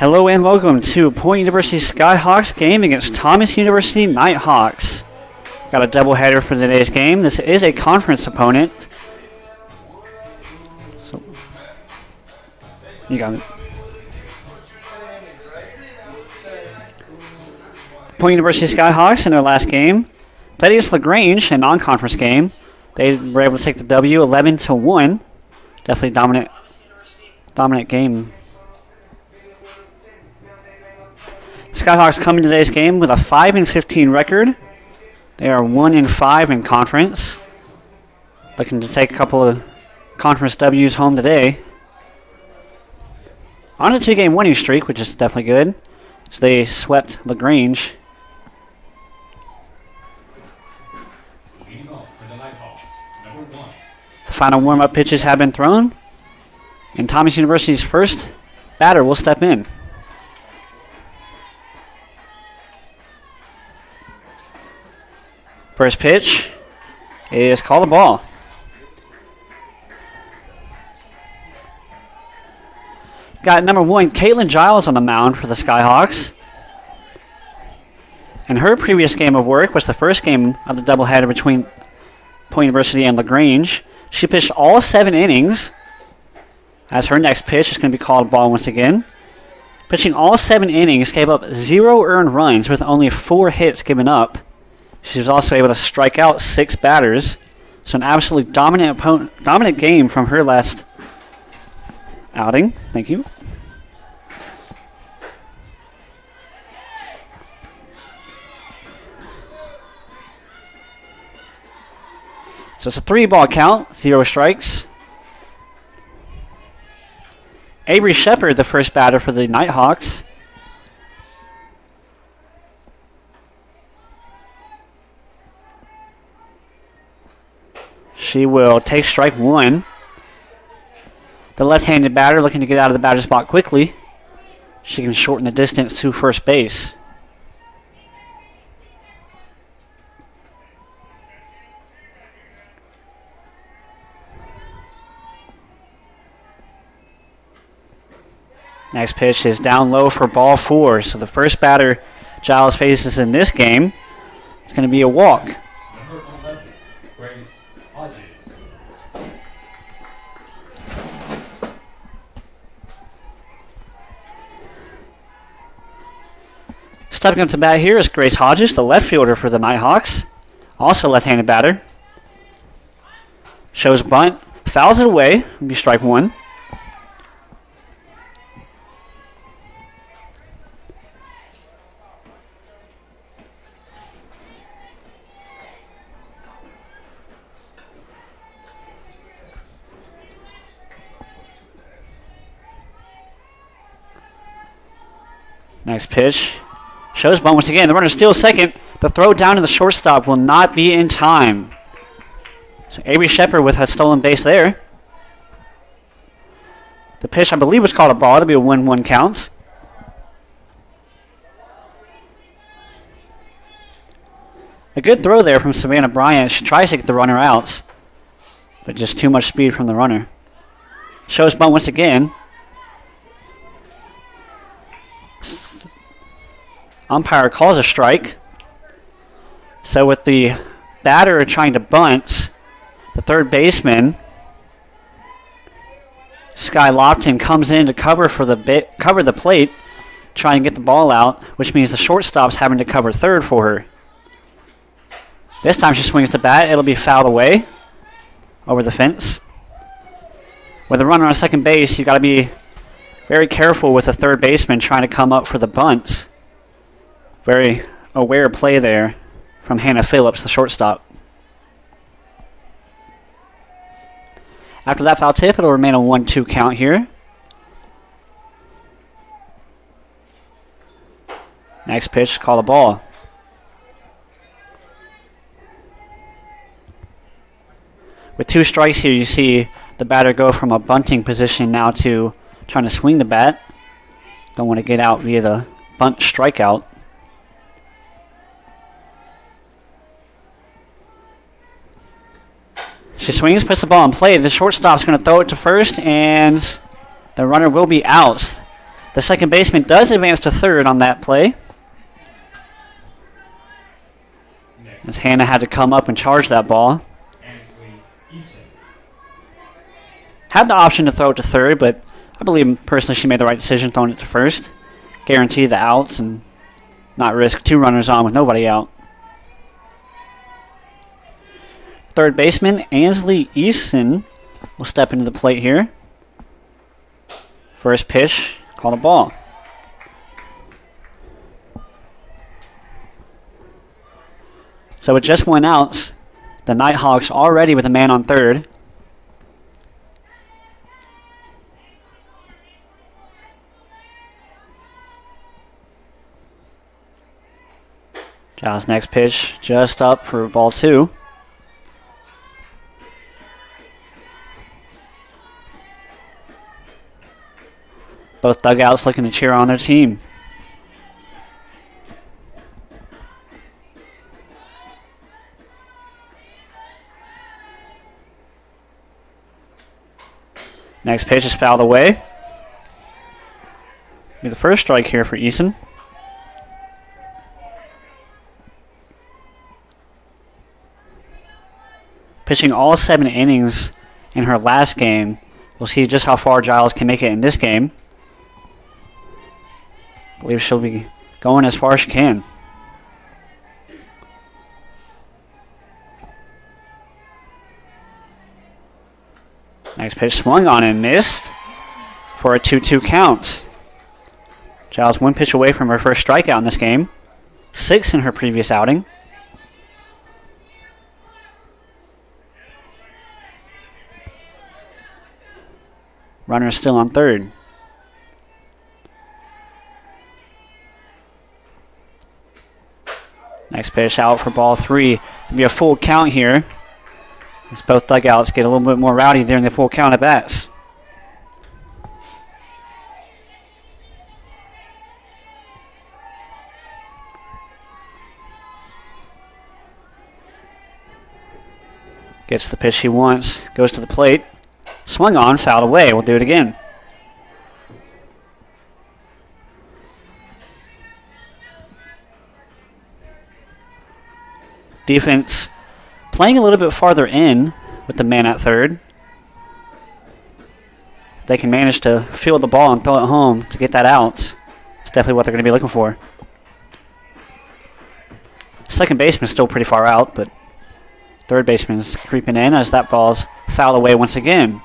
Hello and welcome to Point University Skyhawks game against Thomas University Nighthawks. Got a doubleheader for today's game. This is a conference opponent. So, you got it. Point University Skyhawks in their last game played against LaGrange, a non-conference game. They were able to take the W 11-1. Definitely dominant game. Skyhawks come into today's game with a 5-15 record. They are 1-5 in conference. Looking to take a couple of conference W's home today. On a 2-game winning streak, which is definitely good. So they swept LaGrange. The final warm-up pitches have been thrown. And Thomas University's first batter will step in. First pitch is called a ball. Got number 1, Caitlin Giles on the mound for the Skyhawks. And her previous game of work was the first game of the doubleheader between Point University and LaGrange. She pitched all 7 innings. As her next pitch is going to be called a ball once again. Pitching all 7 innings, gave up 0 earned runs with only 4 hits given up. She was also able to strike out 6 batters. So an absolutely dominant game from her last outing. Thank you. So it's a 3-ball count, 0 strikes. Avery Shepard, the first batter for the Nighthawks. She will take strike 1. The left-handed batter looking to get out of the batter's spot quickly. She can shorten the distance to first base. Next pitch is down low for ball 4. So the first batter Giles faces in this game is going to be a walk. Stepping up to bat here is Grace Hodges, the left fielder for the Nighthawks. Also a left-handed batter. Shows bunt, fouls it away, will be strike 1. Next pitch. Shows bunt once again. The runner steals second. The throw down to the shortstop will not be in time. So Avery Shepard with a stolen base there. The pitch, I believe, was called a ball. It'll be a 1-1 count. A good throw there from Savannah Bryant. She tries to get the runner out, but just too much speed from the runner. Shows bunt once again. Umpire calls a strike. So with the batter trying to bunt, the third baseman, Sky Lofton, comes in to cover the plate, try and get the ball out, which means the shortstop's having to cover third for her. This time she swings the bat. It'll be fouled away over the fence. With a runner on second base, you've got to be very careful with the third baseman trying to come up for the bunt. Very aware play there from Hannah Phillips, the shortstop. After that foul tip, it'll remain a 1-2 count here. Next pitch, call a ball. With 2 strikes here, you see the batter go from a bunting position now to trying to swing the bat. Don't want to get out via the bunt strikeout. She swings, puts the ball in play. The shortstop's going to throw it to first, and the runner will be out. The second baseman does advance to third on that play, as Hannah had to come up and charge that ball. Had the option to throw it to third, but I believe personally she made the right decision throwing it to first. Guarantee the outs and not risk 2 runners on with nobody out. Third baseman Ansley Eason will step into the plate here. First pitch, called a ball. So with just 1 out, the Nighthawks already with a man on third. Giles' next pitch just up for ball 2. Both dugouts looking to cheer on their team. Next pitch is fouled away. Be the first strike here for Eason. Pitching all 7 innings in her last game. We'll see just how far Giles can make it in this game. I believe she'll be going as far as she can. Next pitch swung on and missed for a 2-2 count. Giles 1 pitch away from her first strikeout in this game. 6 in her previous outing. Runner is still on third. Next pitch out for ball 3. It'll be a full count here, as both dugouts get a little bit more rowdy during the full count at bats. Gets the pitch he wants, goes to the plate. Swung on, fouled away. We'll do it again. Defense playing a little bit farther in with the man at third. They can manage to field the ball and throw it home to get that out. It's definitely what they're going to be looking for. Second baseman is still pretty far out, but third baseman's creeping in as that ball's fouled away once again.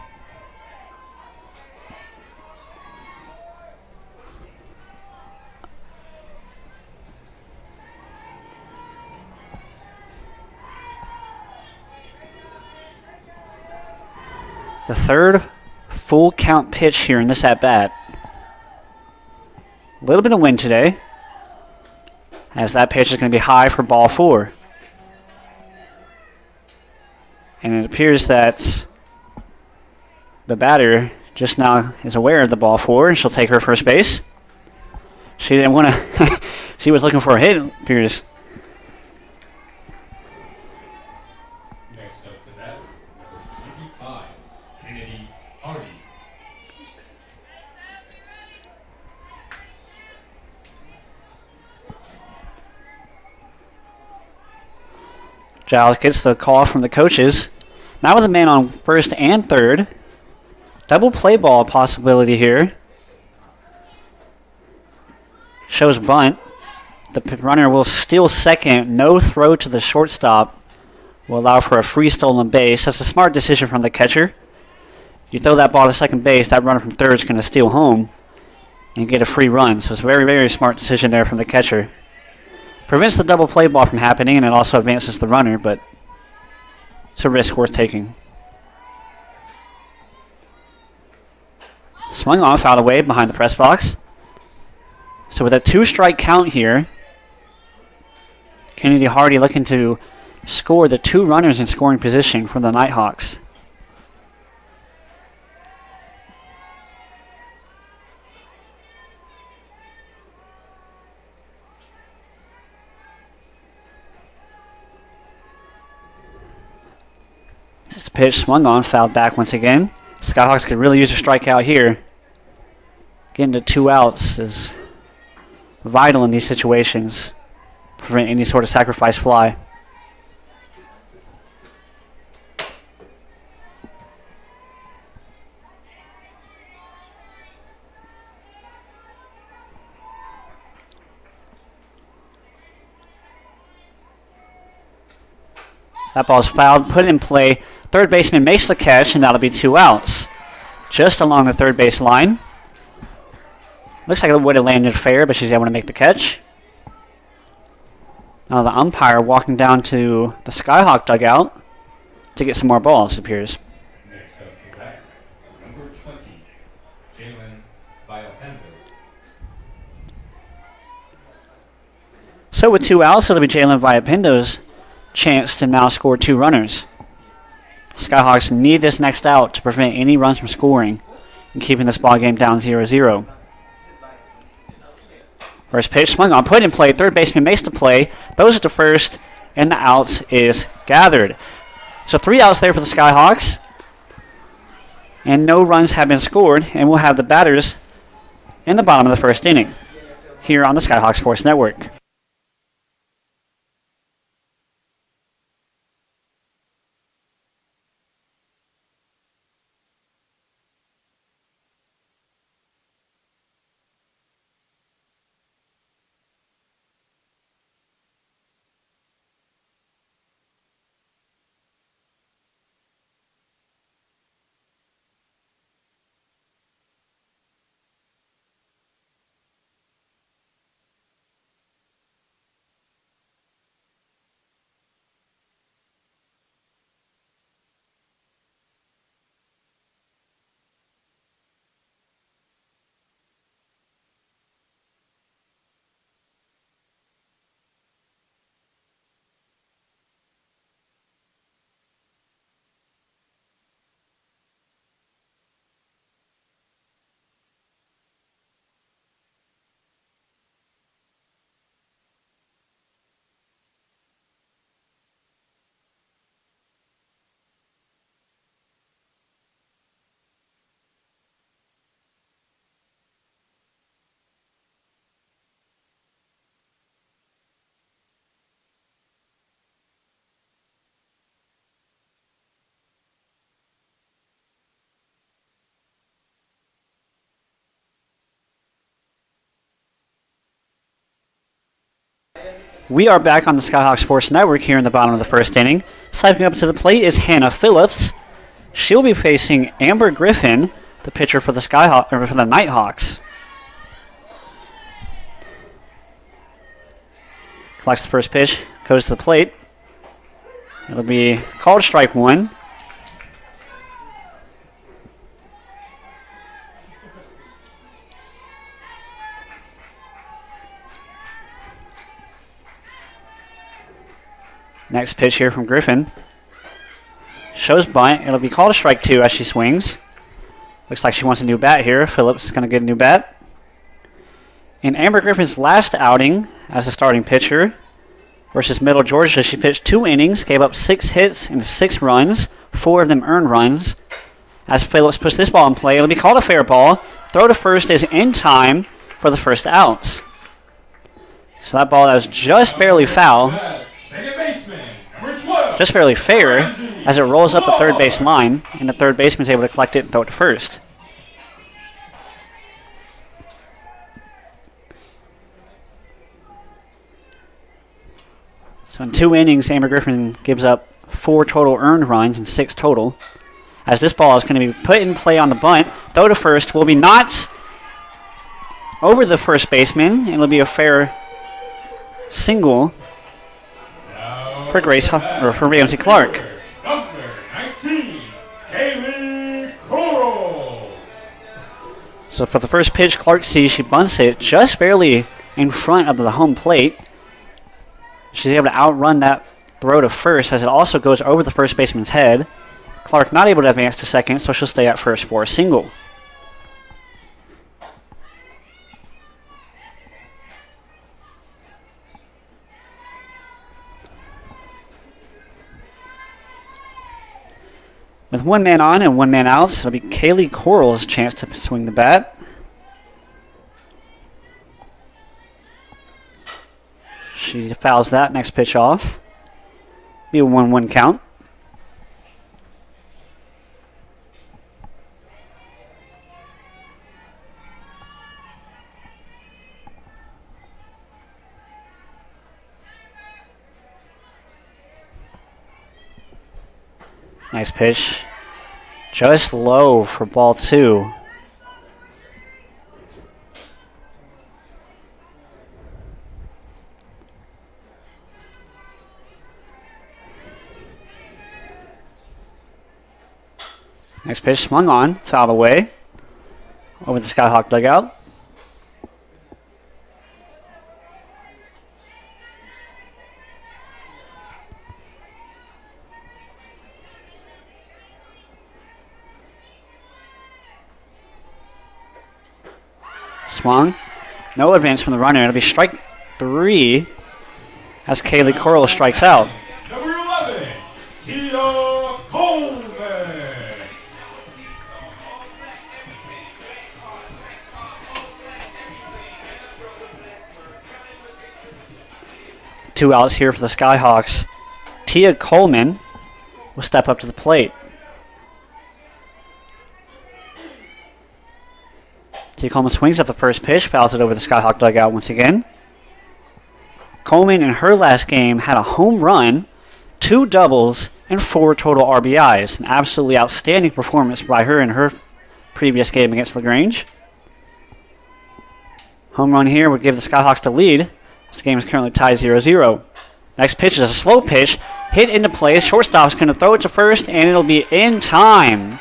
The third full count pitch here in this at-bat. A little bit of wind today, as that pitch is going to be high for ball 4. And it appears that the batter just now is aware of the ball 4, and she'll take her first base. She didn't want to. She was looking for a hit, it appears. Next up to that, number 25, Kennedy Hardy. Giles gets the call from the coaches. Now with a man on first and third. Double play ball possibility here. Shows bunt. The runner will steal second. No throw to the shortstop will allow for a free stolen base. That's a smart decision from the catcher. You throw that ball to second base, that runner from third is going to steal home and get a free run. So it's a very, very smart decision there from the catcher. Prevents the double play ball from happening, and it also advances the runner, but it's a risk worth taking. Swung on, fouled away behind the press box. So with a 2-strike count here, Kennedy Hardy looking to score the 2 runners in scoring position for the Nighthawks. This pitch swung on, fouled back once again. Skyhawks could really use a strikeout here. Getting to 2 outs is vital in these situations. Prevent any sort of sacrifice fly. That ball's fouled, put in play. Third baseman makes the catch, and that'll be 2 outs. Just along the third base line. Looks like it would have landed fair, but she's able to make the catch. Now the umpire walking down to the Skyhawk dugout to get some more balls, it appears. Next up to bat, number 20, Jalen Viapendo. So with 2 outs, it'll be Jalen Viapendo's chance to now score 2 runners. Skyhawks need this next out to prevent any runs from scoring and keeping this ball game down 0-0. First pitch swung on, put in play. Third baseman makes the play, throws it to first, and the outs is gathered. So 3 outs there for the Skyhawks, and no runs have been scored, and we'll have the batters in the bottom of the first inning here on the Skyhawk Sports Network. We are back on the Skyhawk Sports Network here in the bottom of the first inning. Stepping up to the plate is Hannah Phillips. She'll be facing Amber Griffin, the pitcher for the for the Nighthawks. Collects the first pitch, goes to the plate. It'll be called strike 1. Next pitch here from Griffin. Shows bunt. It'll be called a strike 2 as she swings. Looks like she wants a new bat here. Phillips is going to get a new bat. In Amber Griffin's last outing as a starting pitcher versus Middle Georgia, she pitched 2 innings, gave up 6 hits and 6 runs, 4 of them earned runs. As Phillips puts this ball in play, it'll be called a fair ball. Throw to first is in time for the first outs. So that ball that was just barely foul, just barely fair, as it rolls up the third base line, and the third baseman is able to collect it and throw it to first. So in 2 innings, Amber Griffin gives up 4 total earned runs and 6 total. As this ball is going to be put in play on the bunt, throw to first will be knocked over the first baseman, and it'll be a fair single for for Ramsey Clark. Number 19, Kaylee Coral. So for the first pitch, Clark sees she bunts it just barely in front of the home plate. She's able to outrun that throw to first as it also goes over the first baseman's head. Clark not able to advance to second, so she'll stay at first for a single. With 1 man on and 1 man out, so it'll be Kaylee Coral's chance to swing the bat. She fouls that next pitch off. Be a 1-1 count. Nice pitch. Just low for ball 2. Next pitch swung on, fouled away. Over the Skyhawk dugout. Swung. No advance from the runner. It'll be strike 3 as Kaylee Coral strikes out. Number 11, Tia Coleman. 2 outs here for the Skyhawks. Tia Coleman will step up to the plate. Tia Coleman swings at the first pitch, fouls it over the Skyhawk dugout once again. Coleman in her last game had a home run, 2 doubles, and 4 total RBIs. An absolutely outstanding performance by her in her previous game against LaGrange. Home run here would give the Skyhawks the lead. This game is currently tied 0-0. Next pitch is a slow pitch, hit into play. Shortstop's going to throw it to first, and it'll be in time.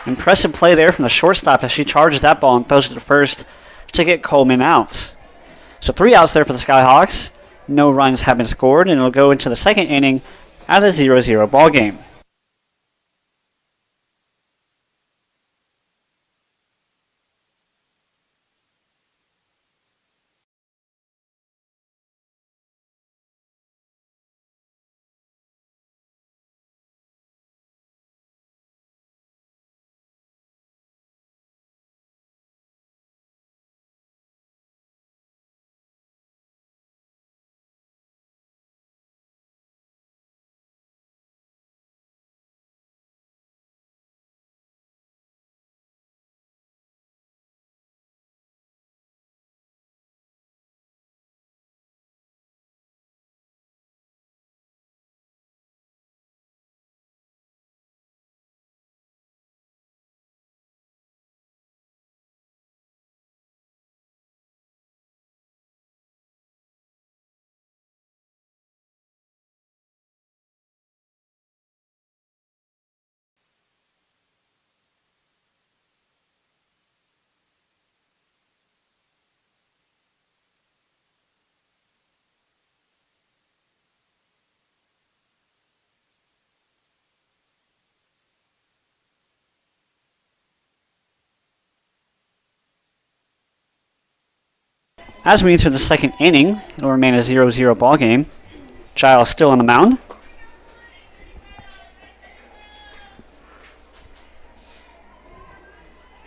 Impressive play there from the shortstop as she charges that ball and throws it to first to get Coleman out. So 3 outs there for the Skyhawks. No runs have been scored, and it'll go into the second inning at a 0-0 ball game. As we enter the second inning, it'll remain a 0-0 ball game. Giles still on the mound.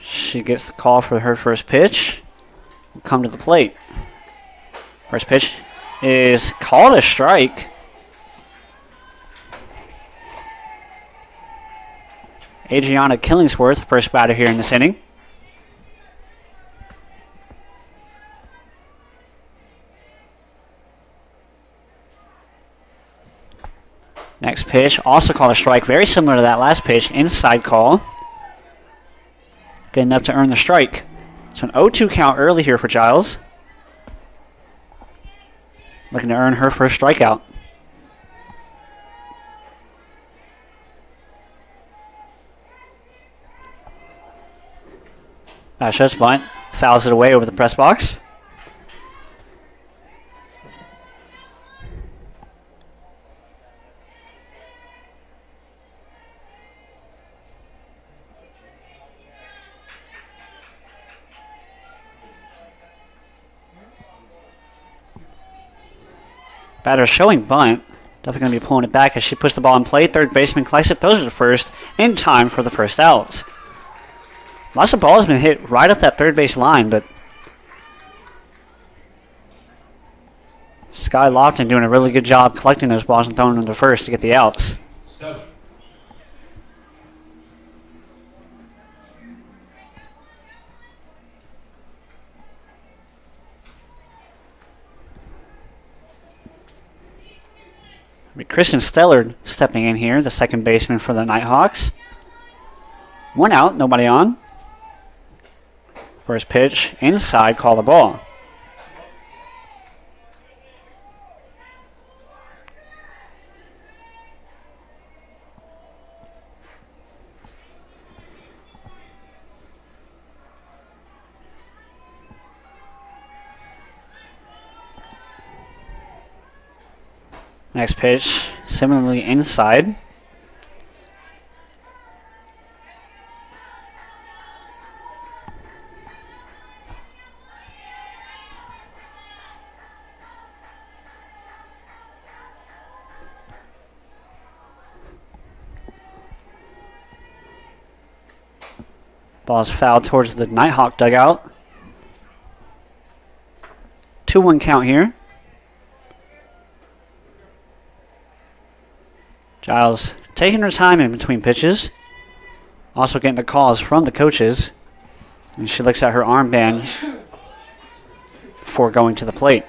She gets the call for her first pitch. Will come to the plate. First pitch is called a strike. Adriana Killingsworth, first batter here in this inning. Next pitch, also called a strike, very similar to that last pitch, inside call. Good enough to earn the strike. So an 0-2 count early here for Giles. Looking to earn her first strikeout. Shows bunt, fouls it away over the press box. Batter showing bunt. Definitely going to be pulling it back as she puts the ball in play. Third baseman collects it, throws it to first in time for the first out. Lots of balls been hit right up that third base line, but Sky Lofton doing a really good job collecting those balls and throwing them to first to get the outs. 7. Kristen Stellard stepping in here, the second baseman for the Nighthawks. 1 out, nobody on. First pitch, inside, call the ball. Next pitch, similarly inside. Ball's fouled towards the Nighthawk dugout. 2-1 count here. Giles taking her time in between pitches. Also getting the calls from the coaches. And she looks at her armband before going to the plate.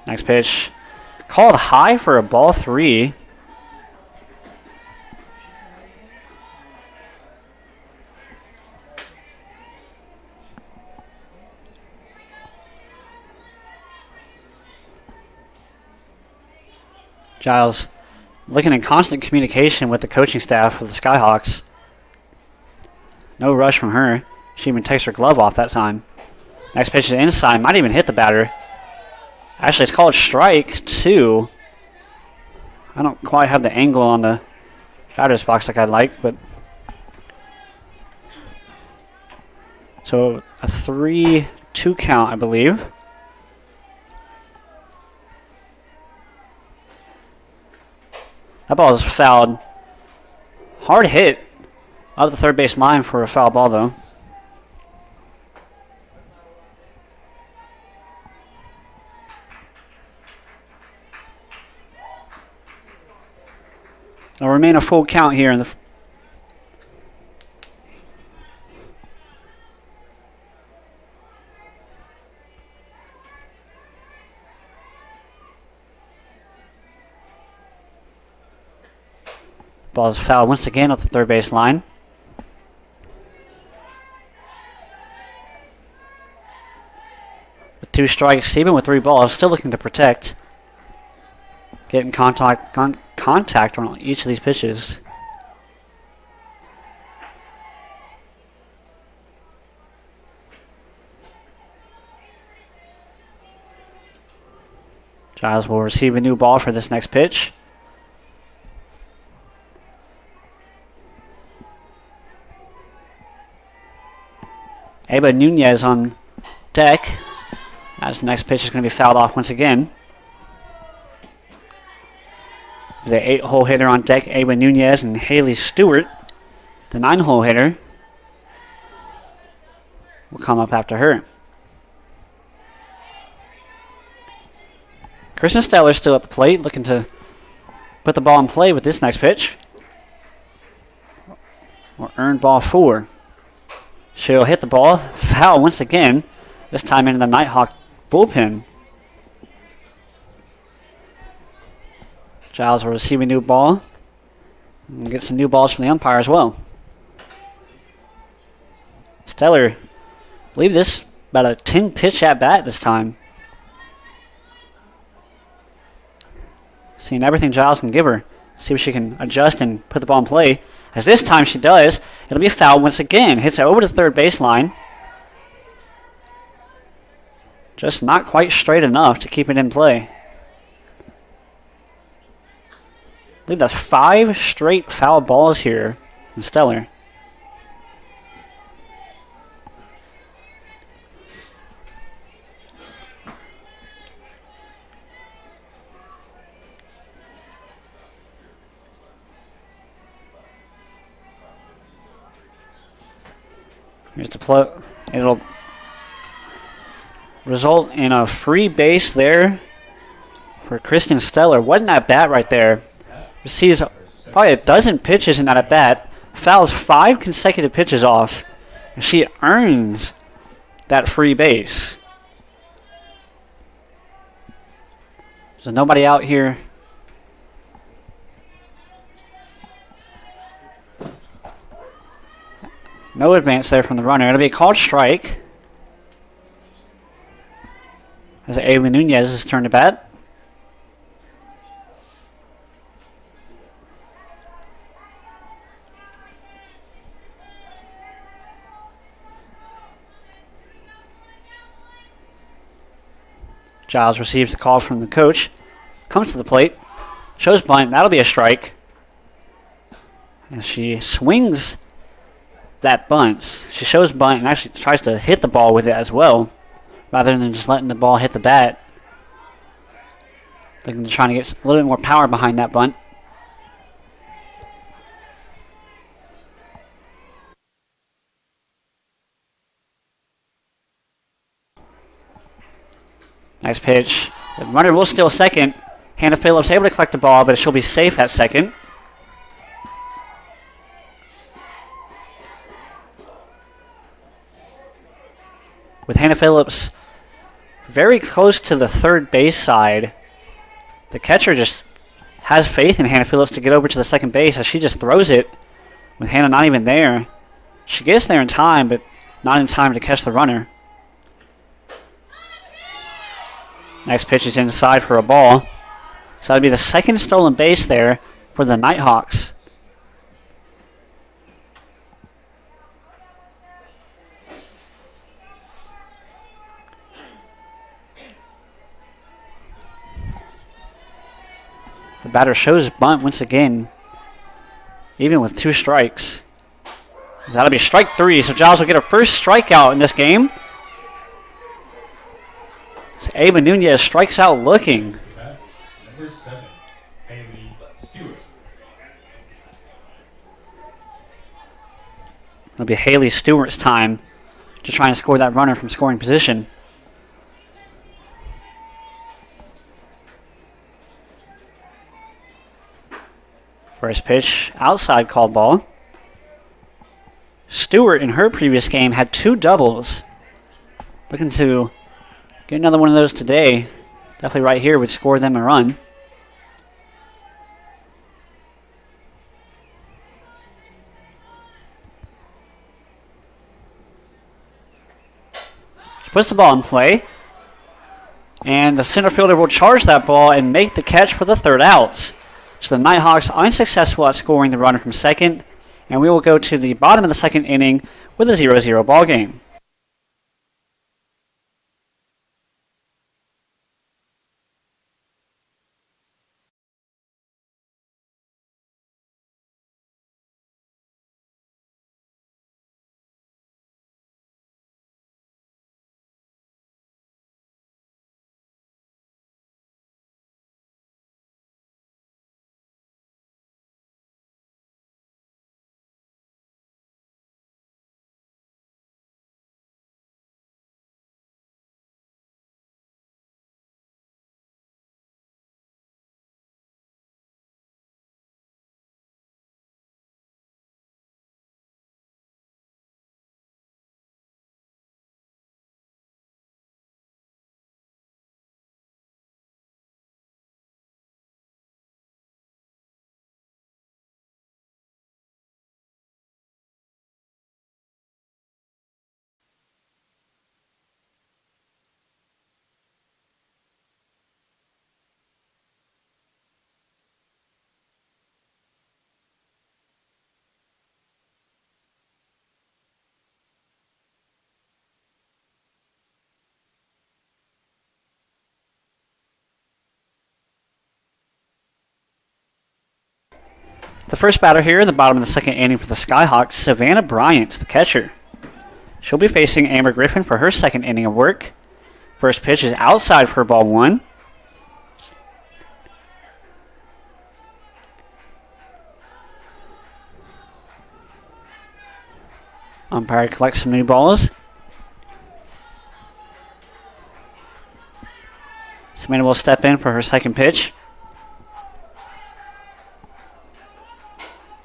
Next pitch. Called high for a ball 3. Giles looking in constant communication with the coaching staff of the Skyhawks. No rush from her. She even takes her glove off that time. Next pitch is inside. Might even hit the batter. Actually, it's called strike 2. I don't quite have the angle on the batter's box like I'd like, but so a 3-2 count, I believe. That ball is fouled. Hard hit up the third base line for a foul ball, though. It'll remain a full count here in the ball is fouled once again at the third base line. With 2 strikes, Steven with 3 balls, still looking to protect. Getting contact on each of these pitches. Giles will receive a new ball for this next pitch. Ava Nunez on deck, as the next pitch is going to be fouled off once again. The 8-hole hitter on deck, Ava Nunez, and Haley Stewart, the 9-hole hitter, will come up after her. Kristen Stellar still at the plate, looking to put the ball in play with this next pitch. Or earned ball 4. She'll hit the ball, foul once again, this time into the Nighthawk bullpen. Giles will receive a new ball and get some new balls from the umpire as well. Stellar, I believe this about a 10 pitch at bat this time. Seeing everything Giles can give her. See if she can adjust and put the ball in play. As this time she does, it'll be a foul once again. Hits it over to the third baseline. Just not quite straight enough to keep it in play. I believe that's 5 straight foul balls here in Stellar. Here's the play. It'll result in a free base there for Kristen Stellar. What an at-bat right there. Receives probably a dozen pitches in that at-bat. Fouls 5 consecutive pitches off. And she earns that free base. So nobody out here. No advance there from the runner. It'll be a called strike. As Ava Nunez is turned to bat. Giles receives the call from the coach. Comes to the plate. Shows bunt. That'll be a strike. And she swings that bunt. She shows bunt and actually tries to hit the ball with it as well, rather than just letting the ball hit the bat. Looking to try to get a little bit more power behind that bunt. Nice pitch. The runner will steal second. Hannah Phillips able to collect the ball, but she'll be safe at second. With Hannah Phillips very close to the third base side, the catcher just has faith in Hannah Phillips to get over to the second base as she just throws it with Hannah not even there. She gets there in time, but not in time to catch the runner. Next pitch is inside for a ball. So that'll be the second stolen base there for the Nighthawks. The batter shows bunt once again, even with 2 strikes. That'll be strike 3, so Giles will get her first strikeout in this game. So Ava Nunez strikes out looking. Number 7, Haley Stewart. It'll be Haley Stewart's time to try and score that runner from scoring position. First pitch, outside called ball. Stewart in her previous game had 2 doubles. Looking to get another one of those today. Definitely right here would score them a run. She puts the ball in play. And the center fielder will charge that ball and make the catch for the third out. So the Nighthawks unsuccessful at scoring the runner from second. And we will go to the bottom of the second inning with a 0-0 ball game. The first batter here in the bottom of the second inning for the Skyhawks, Savannah Bryant, the catcher. She'll be facing Amber Griffin for her second inning of work. First pitch is outside for ball 1. Umpire collects some new balls. Savannah will step in for her second pitch.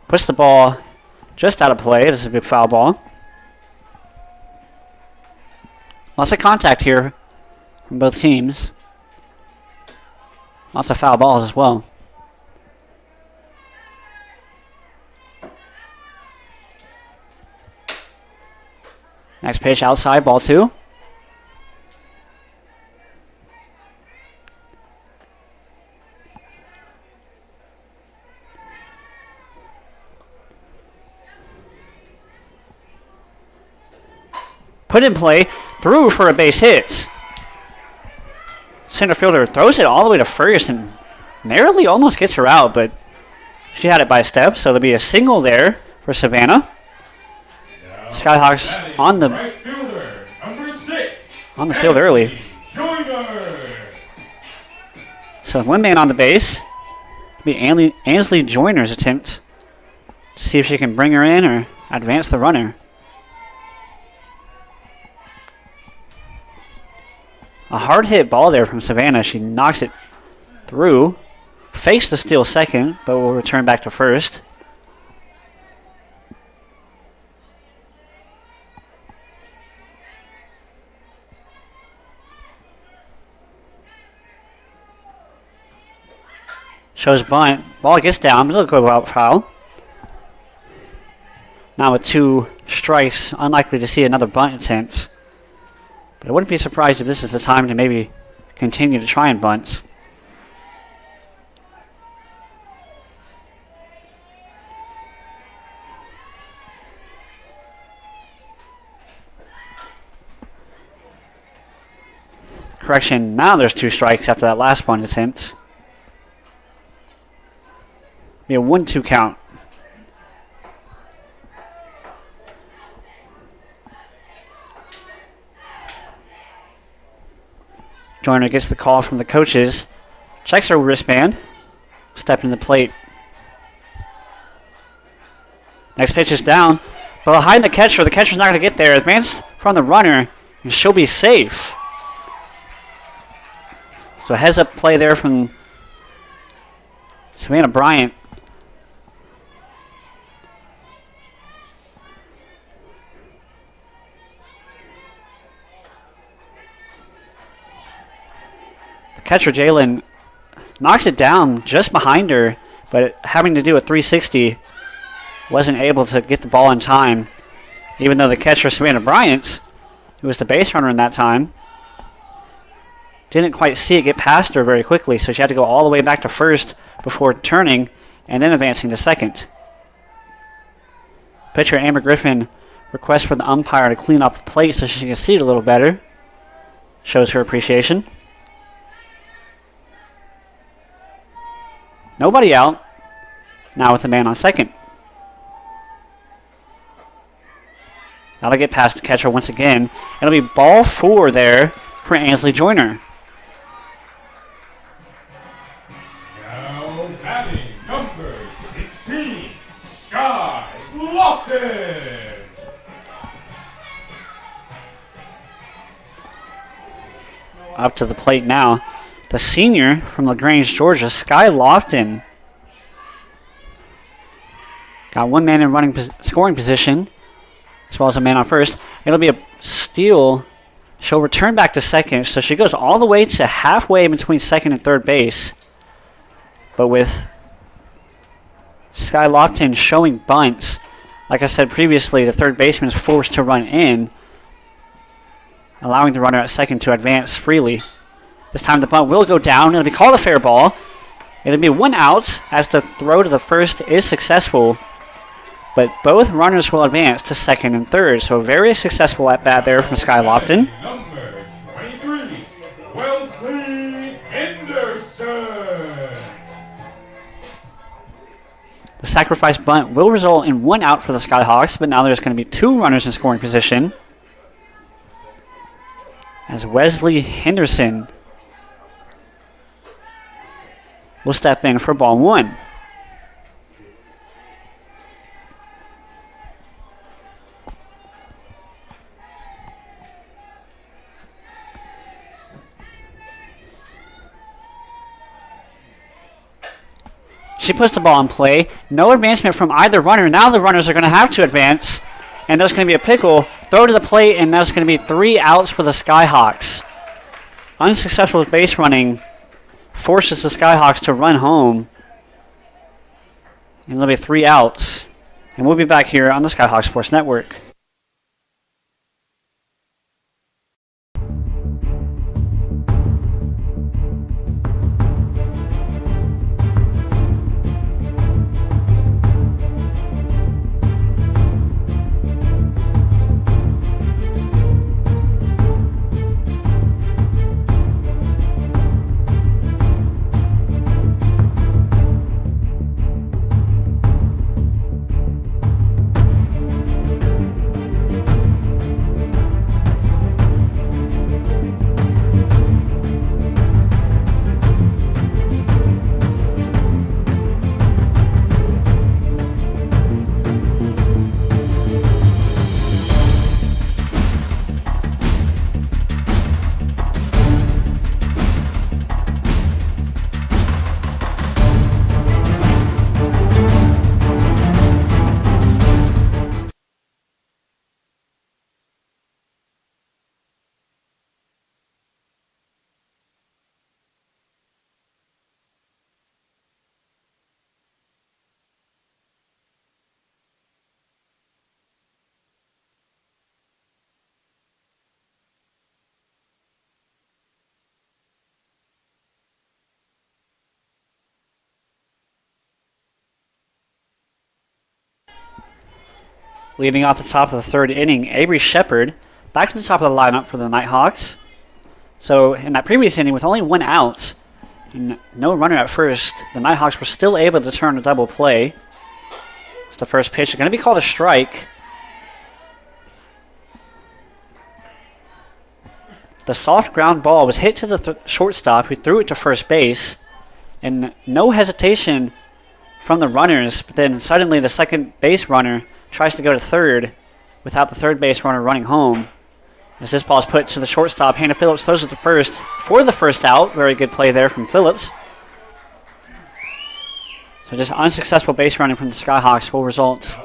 Puts the ball just out of play. This is a big foul ball. Lots of contact here from both teams. Lots of foul balls as well. Next pitch outside, ball 2. Put in play, through for a base hit. Center fielder throws it all the way to first and narrowly almost gets her out, but she had it by a step, so there'll be a single there for Savannah. Skyhawks on the Right fielder, number 6. on the field early. Joyner. So 1 man on the base. It'll be Ansley Joyner's attempt to see if she can bring her in or advance the runner. A hard hit ball there from Savannah. She knocks it through. Fakes the steal second, but will return back to first. Shows bunt. Ball gets down, but it'll go out foul. Now with 2 strikes, unlikely to see another bunt attempt. But I wouldn't be surprised if this is the time to maybe continue to try and bunts. Correction, now there's 2 strikes after that last bunt attempt. Be a 1-2 count. Joyner gets the call from the coaches. Checks her wristband. Stepping to the plate. Next pitch is down. But behind the catcher. The catcher's not going to get there. Advance from the runner. And she'll be safe. So a heads up play there from Savannah Bryant. Catcher Jalen knocks it down just behind her, but having to do a 360, wasn't able to get the ball in time, even though the catcher Savannah Bryant, who was the base runner in that time, didn't quite see it get past her very quickly, so she had to go all the way back to first before turning and then advancing to second. Pitcher Amber Griffin requests for the umpire to clean up the plate so she can see it a little better. Shows her appreciation. Nobody out. Now with the man on second. That'll get past the catcher once again. It'll be ball 4 there for Ansley Joyner. Now batting number 16, Sky Lofton. Up to the plate now. The senior from LaGrange, Georgia, Sky Lofton. Got 1 man in running scoring position, as well as a man on first. It'll be a steal. She'll return back to second, so she goes all the way to halfway between second and third base. But with Sky Lofton showing bunts, like I said previously, the third baseman is forced to run in, allowing the runner at second to advance freely. This time the bunt will go down. It'll be called a fair ball. It'll be 1 out as the throw to the first is successful. But both runners will advance to second and third. So a very successful at bat there from Sky Lofton. Number 23, Wellesley Henderson. The sacrifice bunt will result in 1 out for the Skyhawks, but now there's going to be 2 runners in scoring position. As Wesley Henderson will step in for ball 1. She puts the ball in play. No advancement from either runner. Now the runners are going to have to advance. And there's going to be a pickle. Throw to the plate, and there's going to be 3 outs for the Skyhawks. Unsuccessful base running forces the Skyhawks to run home. And there'll be 3 outs. And we'll be back here on the Skyhawk Sports Network. Leading off the top of the 3rd inning, Avery Shepard back to the top of the lineup for the Nighthawks. So in that previous inning, with only 1 out and no runner at first, the Nighthawks were still able to turn a double play. It's the first pitch. It's going to be called a strike. The soft ground ball was hit to the shortstop, who threw it to first base. And no hesitation from the runners, but then suddenly the second base runner tries to go to third without the third base runner running home. As this ball is put to the shortstop, Hannah Phillips throws it to first for the first out. Very good play there from Phillips. So just unsuccessful base running from the Skyhawks will result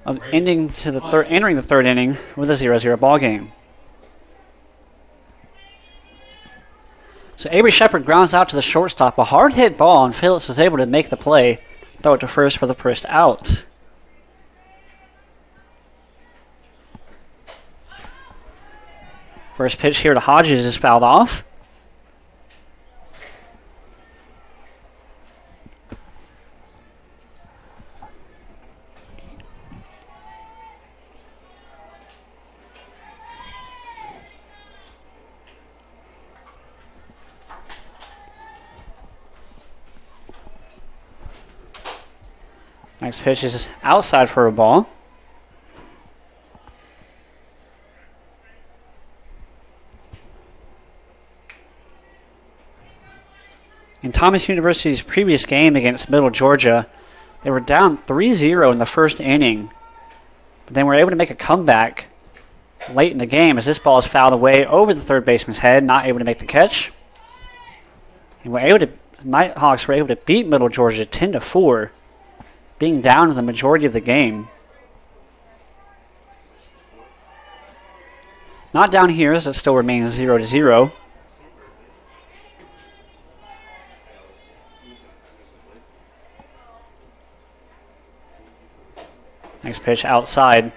of entering the 3rd inning with a 0-0 ball game. So Avery Shepard grounds out to the shortstop. A hard hit ball, and Phillips is able to make the play. Throw it to first for the first out. First pitch here to Hodges is fouled off. Next pitch is outside for a ball. In Thomas University's previous game against Middle Georgia, they were down 3-0 in the 1st inning, but then were able to make a comeback late in the game as this ball is fouled away over the third baseman's head, not able to make the catch. And Nighthawks were able to beat Middle Georgia 10-4. Being down in the majority of the game. Not down here, as it still remains 0-0. Next pitch outside.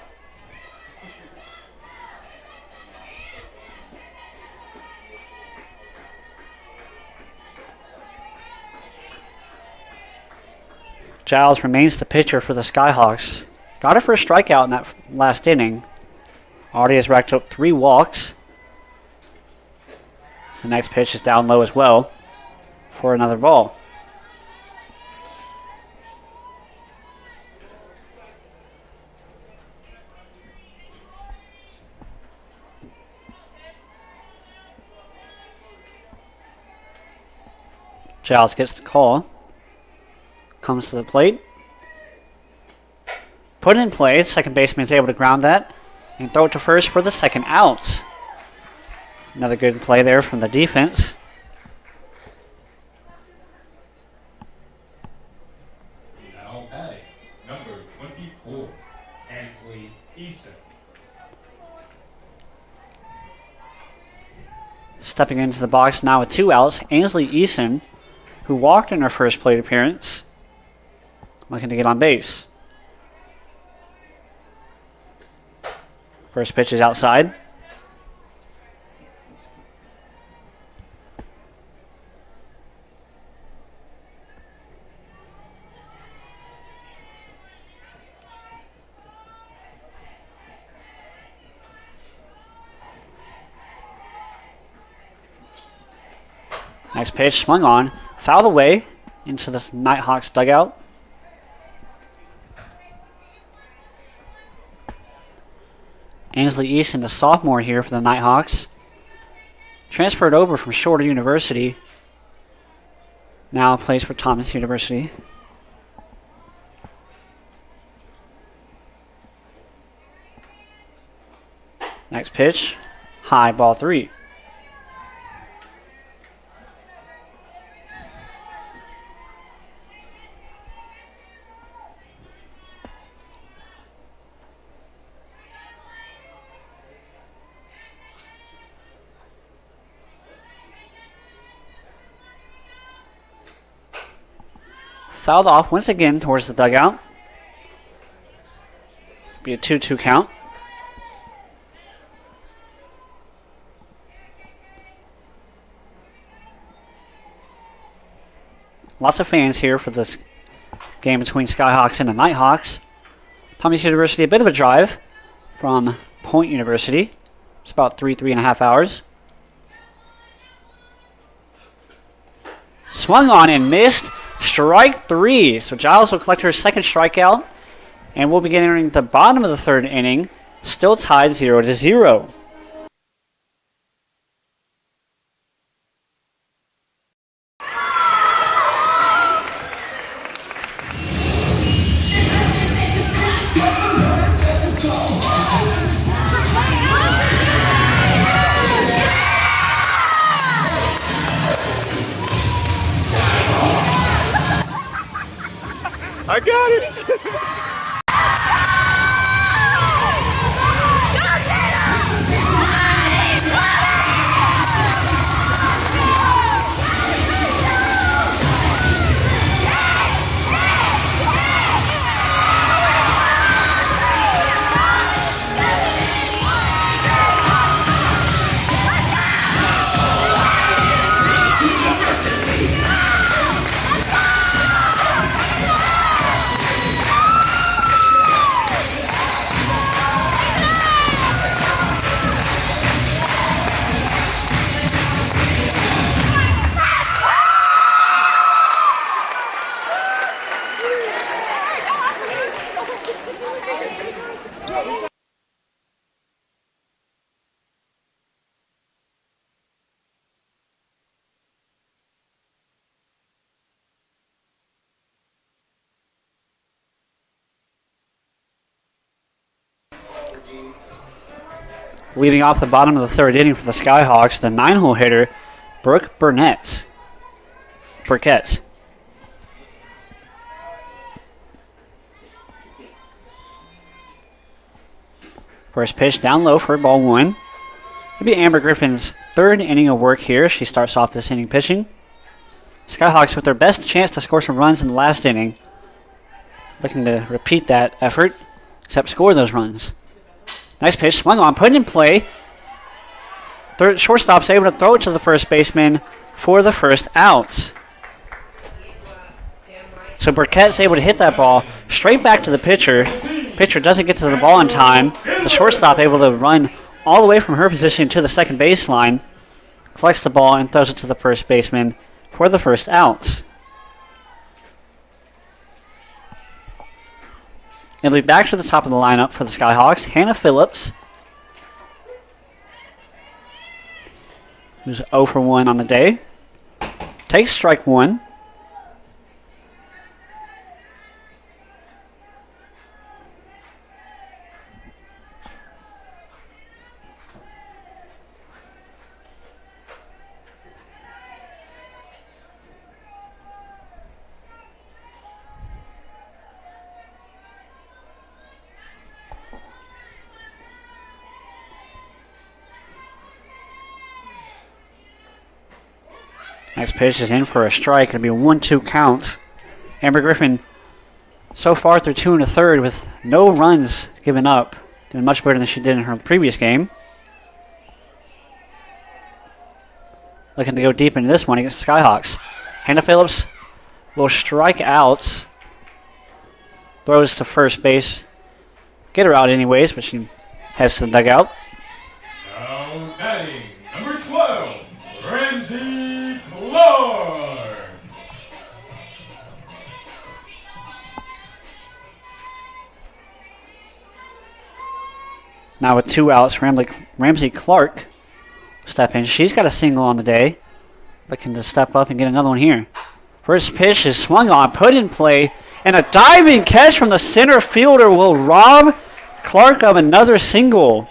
Giles remains the pitcher for the Skyhawks. Got it for a strikeout in that last inning. Already has racked up 3 walks. So next pitch is down low as well for another ball. Giles gets the call. Comes to the plate. Put in play. Second baseman is able to ground that and throw it to first for the second out. Another good play there from the defense. Stepping into the box now with 2 outs, Ainsley Eason, who walked in her first plate appearance, looking to get on base. First pitch is outside. Next pitch swung on, fouled away into this Nighthawks dugout. Ainsley Easton, the sophomore here for the Nighthawks, transferred over from Shorter University. Now plays for Thomas University. Next pitch, high, ball 3. Fouled off once again towards the dugout. Be a 2-2 count. Lots of fans here for this game between Skyhawks and the Nighthawks. Thomas University, a bit of a drive from Point University. It's about 3.5 hours. Swung on and missed. Strike 3. So Giles will collect her second strikeout. And we'll be entering the bottom of the 3rd inning. Still tied 0-0. I got it! Leading off the bottom of the 3rd inning for the Skyhawks, the 9-hole hitter, Brooke Burkett. First pitch down low for ball 1. It'll be Amber Griffin's 3rd inning of work here. She starts off this inning pitching. Skyhawks with their best chance to score some runs in the last inning. Looking to repeat that effort, except score those runs. Nice pitch, swung on, put in play. Shortstop's able to throw it to the first baseman for the first out. So Burkett's able to hit that ball straight back to the pitcher. Pitcher doesn't get to the ball in time. The shortstop able to run all the way from her position to the second baseline. Collects the ball and throws it to the first baseman for the first out. It'll be back to the top of the lineup for the Skyhawks. Hannah Phillips, who's 0 for 1 on the day, takes strike 1. Next pitch is in for a strike. It'll be a 1-2 count. Amber Griffin so far through 2 1/3 with no runs given up. Doing much better than she did in her previous game. Looking to go deep into this one against Skyhawks. Hannah Phillips will strike out. Throws to first base. Get her out anyways, but she heads to the dugout. Now batting, number 12, Ramsey Clark. Now with 2 outs, Ramsey Clark step in. She's got a single on the day. Looking to step up and get another one here. First pitch is swung on, put in play, and a diving catch from the center fielder will rob Clark of another single.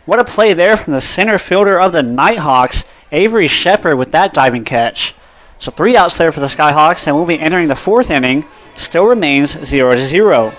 What a play there from the center fielder of the Nighthawks, Avery Shepard, with that diving catch. So 3 outs there for the Skyhawks, and we'll be entering the 4th inning. Still remains 0-0.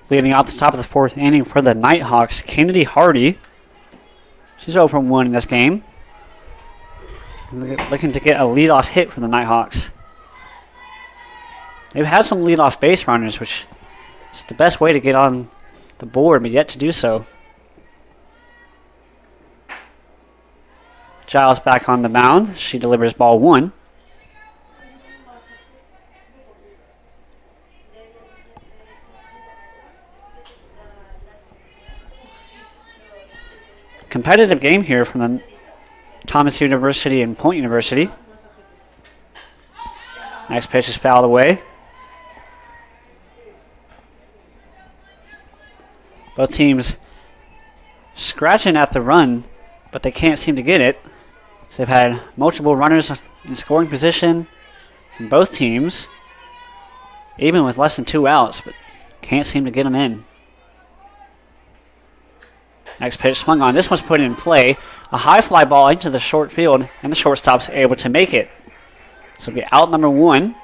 Leading off the top of the 4th inning for the Nighthawks, Kennedy Hardy. She's 0 for 1 in this game. Looking to get a leadoff hit for the Nighthawks. They've had some leadoff base runners, which is the best way to get on the board, but yet to do so. Giles back on the mound. She delivers ball 1. Competitive game here from the Thomas University and Point University. Next pitch is fouled away. Both teams scratching at the run, but they can't seem to get it. So they've had multiple runners in scoring position in both teams, even with less than 2 outs, but can't seem to get them in. Next pitch swung on. This one's put in play. A high fly ball into the short field, and the shortstop's able to make it. So it'll be out number 1.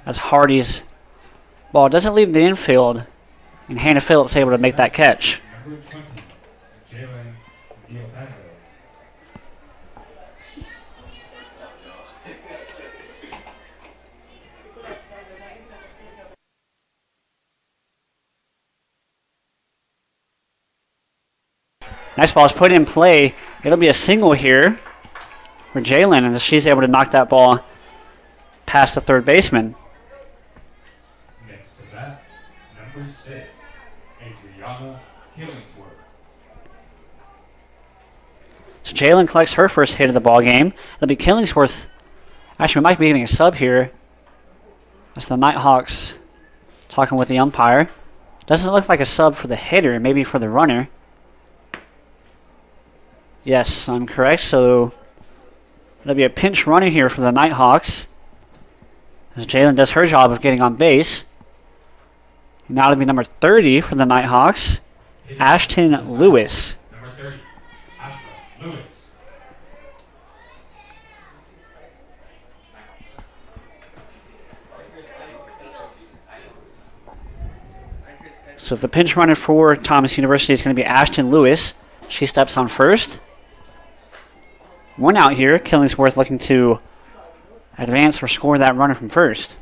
As Hardy's ball doesn't leave the infield, and Hannah Phillips able to make that catch. Number 20, Jalen Diopando. Nice ball is put in play. It'll be a single here for Jalen, and she's able to knock that ball past the third baseman. Next to that, number 6, Adriana Killingsworth. So Jalen collects her first hit of the ball game. It'll be Killingsworth. Actually, we might be getting a sub here. That's the Nighthawks talking with the umpire. Doesn't look like a sub for the hitter, maybe for the runner. Yes, I'm correct. So it'll be a pinch runner here for the Nighthawks, as Jalen does her job of getting on base. Now it'll be number 30 for the Nighthawks, Ashton Lewis. Number 30, Ashton Lewis. So the pinch runner for Thomas University is going to be Ashton Lewis. She steps on first. 1 out here. Killingsworth looking to advance or score that runner from first.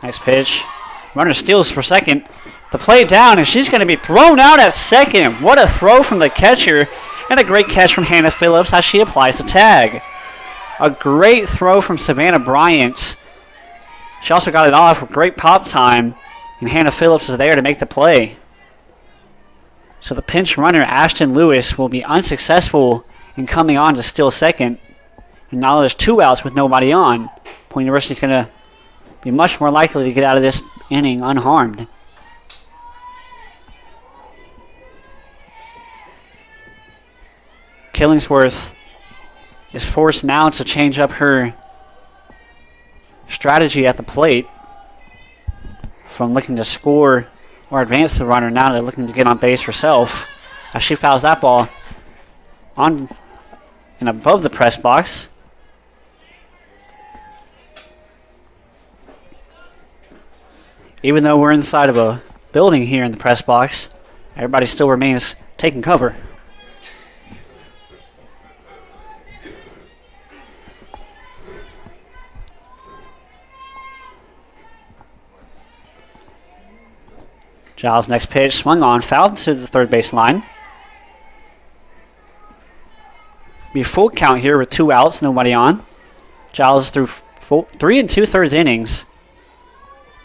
Nice pitch. Runner steals for second. The play down, and she's going to be thrown out at second. What a throw from the catcher, and a great catch from Hannah Phillips as she applies the tag. A great throw from Savannah Bryant. She also got it off with great pop time, and Hannah Phillips is there to make the play. So the pinch runner, Ashton Lewis, will be unsuccessful in coming on to steal second. And now there's 2 outs with nobody on. Point University is going to be much more likely to get out of this inning unharmed. Killingsworth is forced now to change up her strategy at the plate from looking to score or advance the runner now to looking to get on base herself as she fouls that ball on and above the press box. Even though we're inside of a building here in the press box, everybody still remains taking cover. Giles' next pitch swung on, fouled to the third base line. Be full count here with 2 outs, nobody on. Giles threw 3 2/3 innings,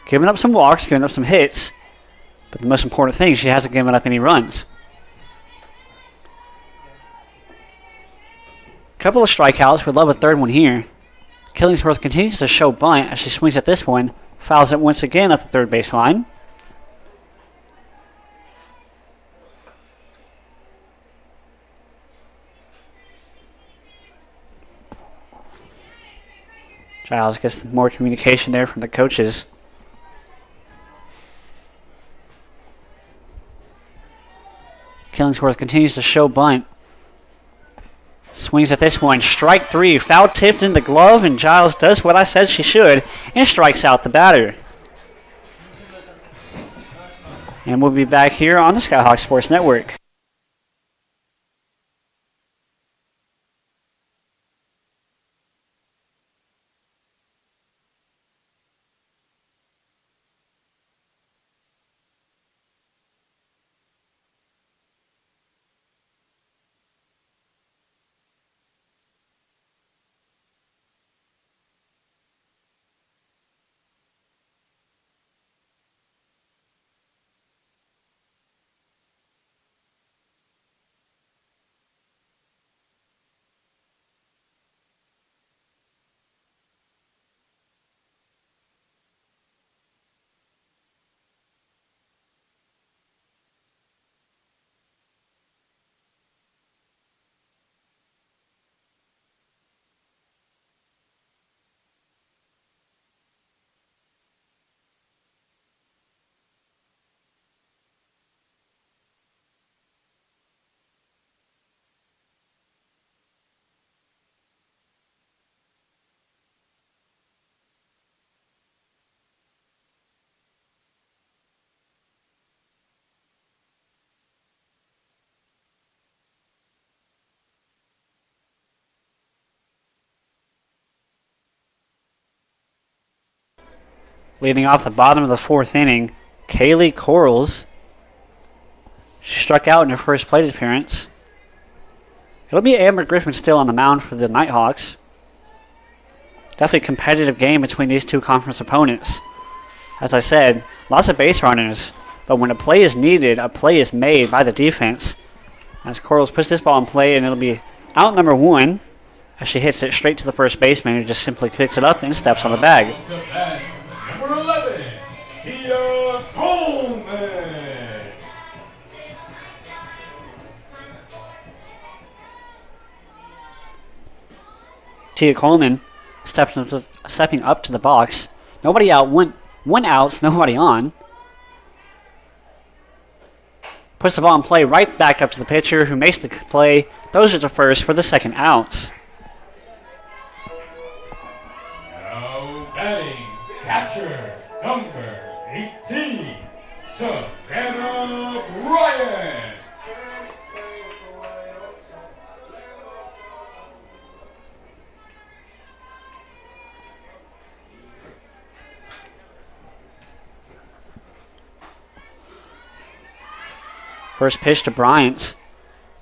giving up some walks, giving up some hits, but the most important thing, she hasn't given up any runs. Couple of strikeouts, we'd love a third one here. Killingsworth continues to show bunt as she swings at this one, fouls it once again at the third base line. Giles gets more communication there from the coaches. Killingsworth continues to show bunt. Swings at this one. Strike 3. Foul tipped in the glove, and Giles does what I said she should and strikes out the batter. And we'll be back here on the Skyhawk Sports Network. Leading off the bottom of the 4th inning, Kaylee Corals. She struck out in her first plate appearance. It'll be Amber Griffin still on the mound for the Nighthawks. Definitely a competitive game between these two conference opponents. As I said, lots of base runners, but when a play is needed, a play is made by the defense. As Corals puts this ball in play, and it'll be out number 1 as she hits it straight to the first baseman, who just simply picks it up and steps on the bag. Number 11, Tia Coleman. Tia Coleman stepping up to the box. Nobody out, one out, nobody on. Puts the ball in play right back up to the pitcher, who makes the play. Throws it to first for the second out. Now batting, catcher, number 18, Savannah Bryant. First pitch to Bryant.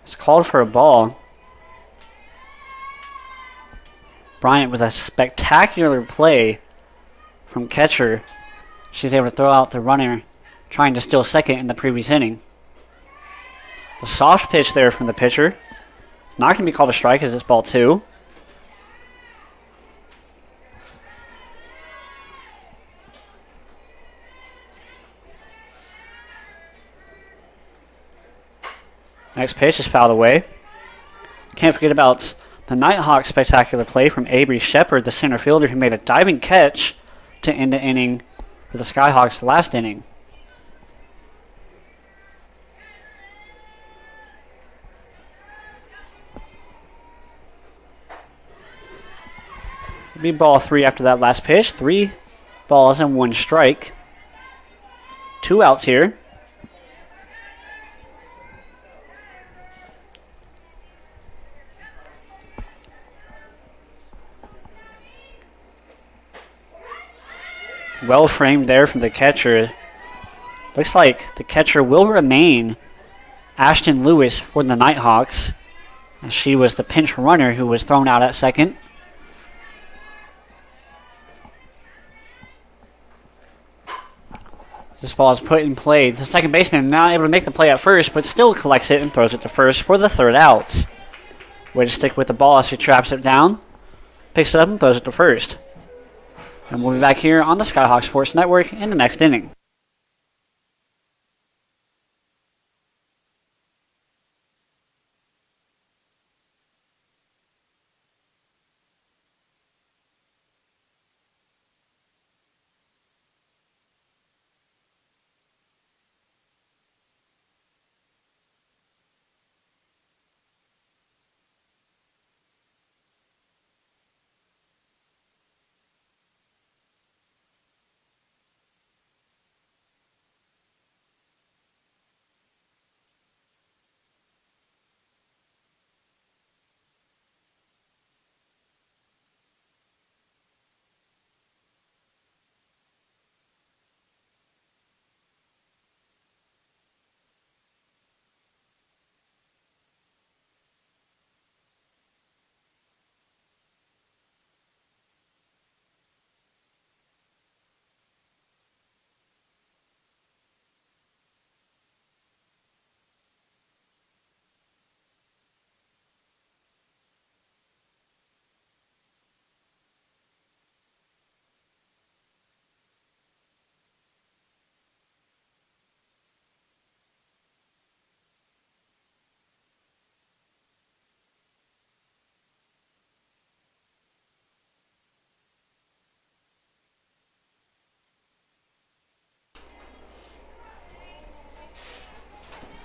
It's called for a ball. Bryant with a spectacular play from catcher. She's able to throw out the runner trying to steal second in the previous inning. The soft pitch there from the pitcher. Not going to be called a strike as it's ball 2. Next pitch is fouled away. Can't forget about the Nighthawks' spectacular play from Avery Shepard, the center fielder, who made a diving catch to end the inning for the Skyhawks last inning. It'll be ball 3 after that last pitch. 3 balls and 1 strike. 2 outs here. Well framed there from the catcher. Looks like the catcher will remain Ashton Lewis for the Nighthawks, as she was the pinch runner who was thrown out at second. This ball is put in play. The second baseman not able to make the play at first, but still collects it and throws it to first for the third out. Way to stick with the ball as she traps it down. Picks it up and throws it to first. And we'll be back here on the Skyhawk Sports Network in the next inning.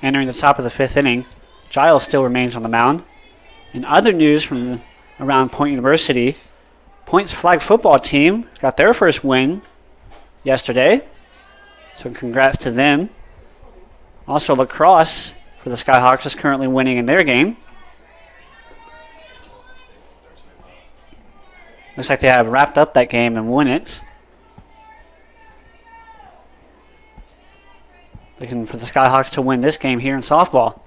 Entering the top of the 5th inning, Giles still remains on the mound. In other news from around Point University, Point's flag football team got their first win yesterday, so congrats to them. Also, lacrosse for the Skyhawks is currently winning in their game. Looks like they have wrapped up that game and won it. Looking for the Skyhawks to win this game here in softball.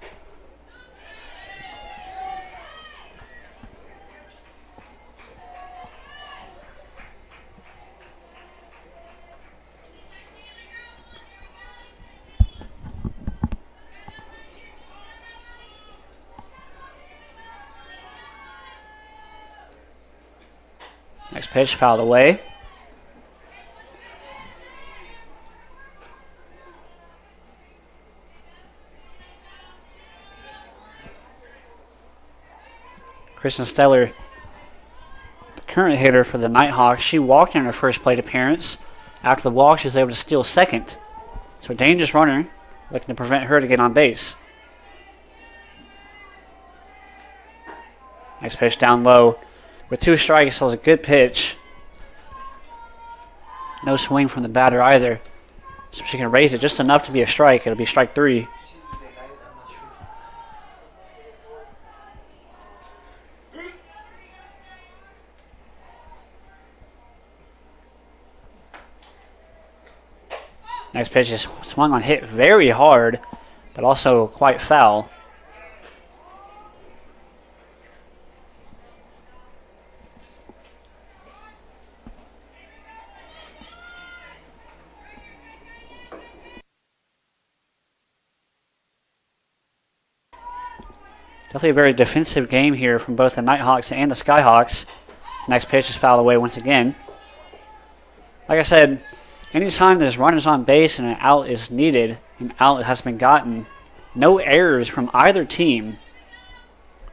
Next pitch fouled away. Kristen Steller, the current hitter for the Nighthawks, she walked in her first plate appearance. After the walk, she was able to steal second. So a dangerous runner looking to prevent her to get on base. Nice pitch down low. With 2 strikes, that was a good pitch. No swing from the batter either. So she can raise it just enough to be a strike. It'll be strike 3. Next pitch is swung on, hit very hard, but also quite foul. Definitely a very defensive game here from both the Nighthawks and the Skyhawks. Next pitch is fouled away once again. Like I said, anytime there's runners on base and an out is needed, an out has been gotten, no errors from either team.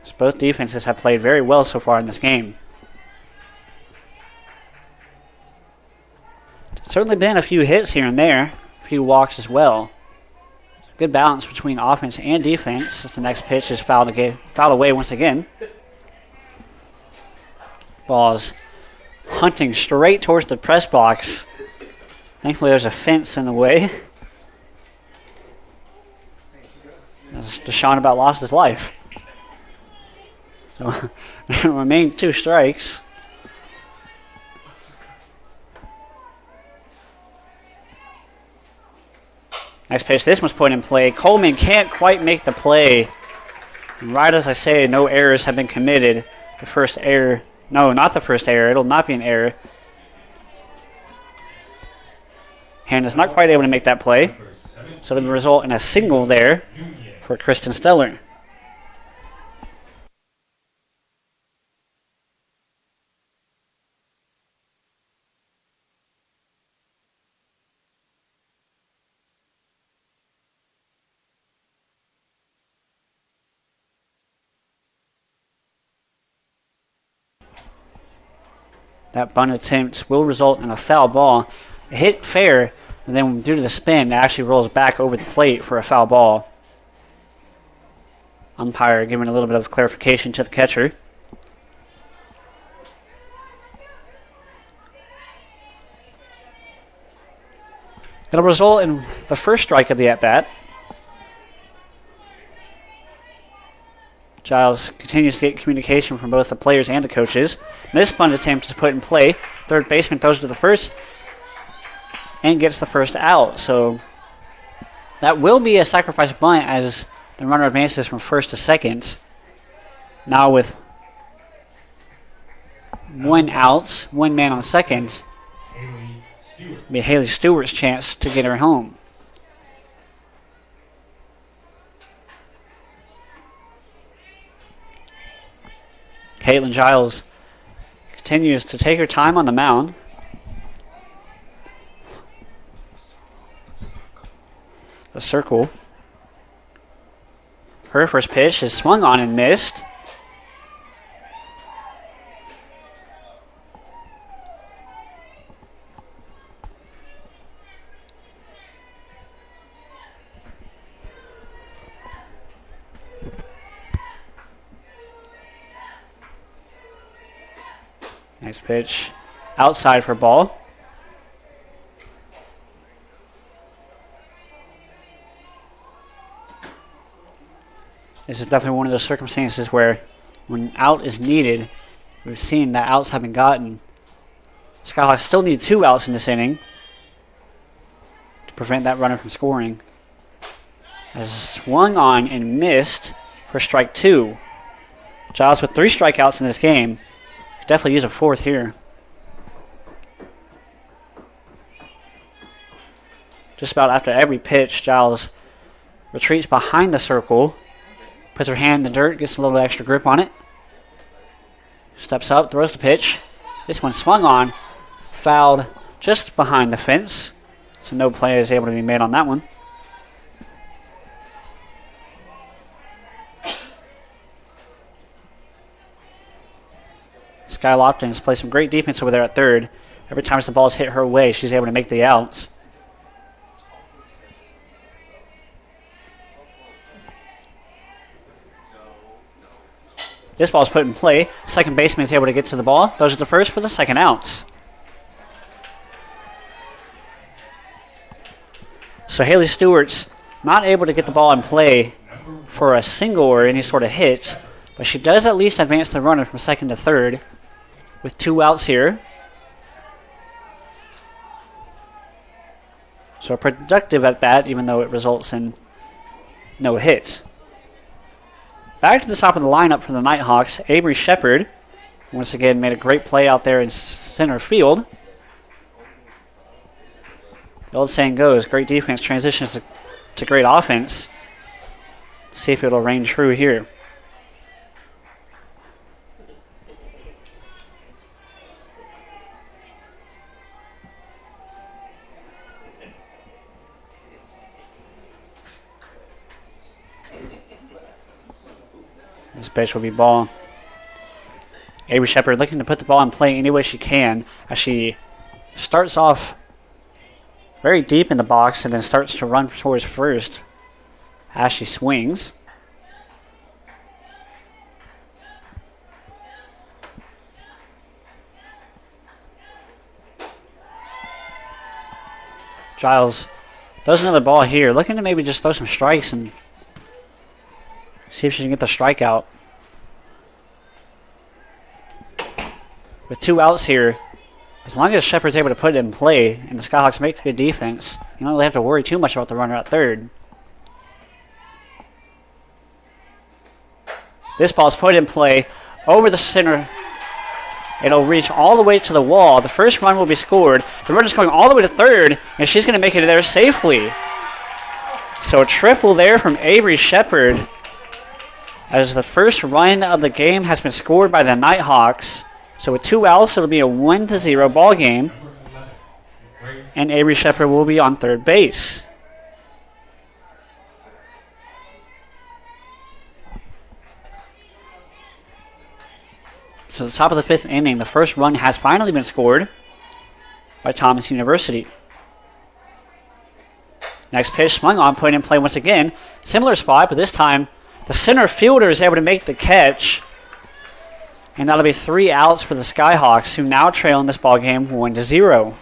So both defenses have played very well so far in this game. Certainly been a few hits here and there, a few walks as well. Good balance between offense and defense as the next pitch is fouled away once again. Ball's hunting straight towards the press box. Thankfully there's a fence in the way. As Deshaun about lost his life. So there remain 2 strikes. Next pitch, this one's put in play. Coleman can't quite make the play. And right as I say, no errors have been committed. The first error, no, not the first error. It'll not be an error. Hand is not quite able to make that play. So it'll result in a single there for Kristen Stellar. That bunt attempt will result in a foul ball. It hit fair, and then due to the spin, it actually rolls back over the plate for a foul ball. Umpire giving a little bit of clarification to the catcher. It'll result in the first strike of the at-bat. Giles continues to get communication from both the players and the coaches. This bunt attempt is put in play. Third baseman throws to the first and gets the first out. So that will be a sacrifice bunt as the runner advances from first to second. Now with 1 out, 1 man on second, it'll be Haley Stewart's chance to get her home. Caitlin Giles continues to take her time on the mound. The circle. Her first pitch is swung on and missed. Nice pitch. Outside for ball. This is definitely one of those circumstances where when out is needed, we've seen that outs have been gotten. Skyhawks still need 2 outs in this inning to prevent that runner from scoring. As swung on and missed for strike 2. Giles with 3 strikeouts in this game. Definitely use a 4th here. Just about after every pitch, Giles retreats behind the circle, puts her hand in the dirt, gets a little extra grip on it, steps up, throws the pitch. This one swung on, fouled just behind the fence, so no play is able to be made on that one. Sky Lofton has played some great defense over there at third. Every time the ball's hit her way, she's able to make the outs. This ball's put in play. Second baseman is able to get to the ball. Those are the first for the second outs. So Haley Stewart's not able to get the ball in play for a single or any sort of hit, but she does at least advance the runner from second to third with 2 outs here. So productive at bat, even though it results in no hits. Back to the top of the lineup for the Nighthawks, Avery Shepard once again made a great play out there in center field. The old saying goes, great defense transitions to great offense. See if it'll reign true here. This pitch will be ball. Avery Shepard looking to put the ball in play any way she can as she starts off very deep in the box and then starts to run towards first as she swings. Giles does another ball here, looking to maybe just throw some strikes and see if she can get the strikeout. With 2 outs here, as long as Shepard's able to put it in play and the Skyhawks make good defense, you don't really have to worry too much about the runner at third. This ball's put in play over the center. It'll reach all the way to the wall. The first run will be scored. The runner's going all the way to third, and she's going to make it there safely. So a triple there from Avery Shepard, as the first run of the game has been scored by the Nighthawks. So with 2 outs, it'll be a 1-0 ball game, and Avery Shepard will be on third base. So the top of the 5th inning, the first run has finally been scored by Thomas University. Next pitch swung on, put in play once again. Similar spot, but this time the center fielder is able to make the catch. And that'll be 3 outs for the Skyhawks, who now trail in this ball game 1-0.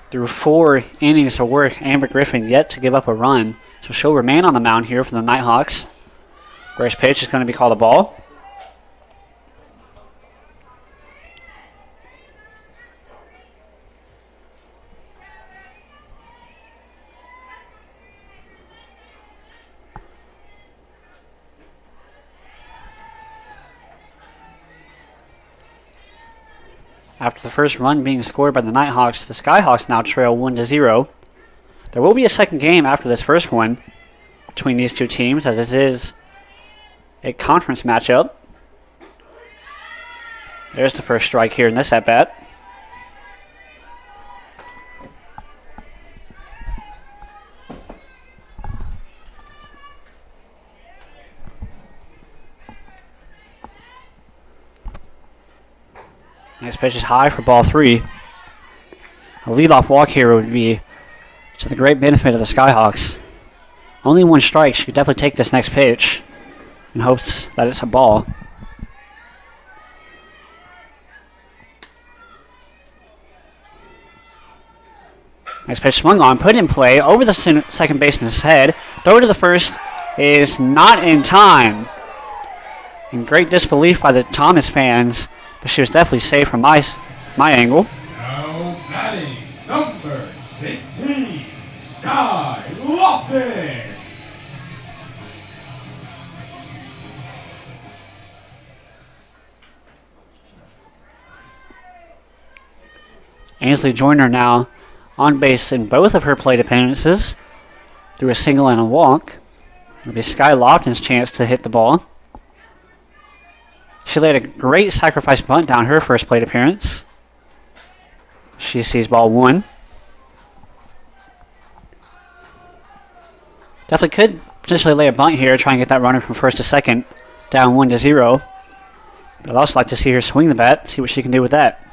Through 4 innings of work, Amber Griffin yet to give up a run. So she'll remain on the mound here for the Nighthawks. First pitch is going to be called a ball. After the first run being scored by the Nighthawks, the Skyhawks now trail 1-0. There will be a second game after this first one between these two teams, as it is a conference matchup. There's the first strike here in this at-bat. Next pitch is high for ball 3. A leadoff walk here would be to the great benefit of the Skyhawks. Only one strike. She could definitely take this next pitch in hopes that it's a ball. Next pitch swung on, put in play over the second baseman's head. Throw to the first is not in time. In great disbelief by the Thomas fans, but she was definitely safe from my angle. Now batting number 16, Sky Lofton. Ainsley Joyner now on base in both of her plate appearances through a single and a walk. It'll be Sky Lofton's chance to hit the ball. She laid a great sacrifice bunt down her first plate appearance. She sees ball 1. Definitely could potentially lay a bunt here, try and get that runner from first to second, down 1-0. But I'd also like to see her swing the bat, see what she can do with that.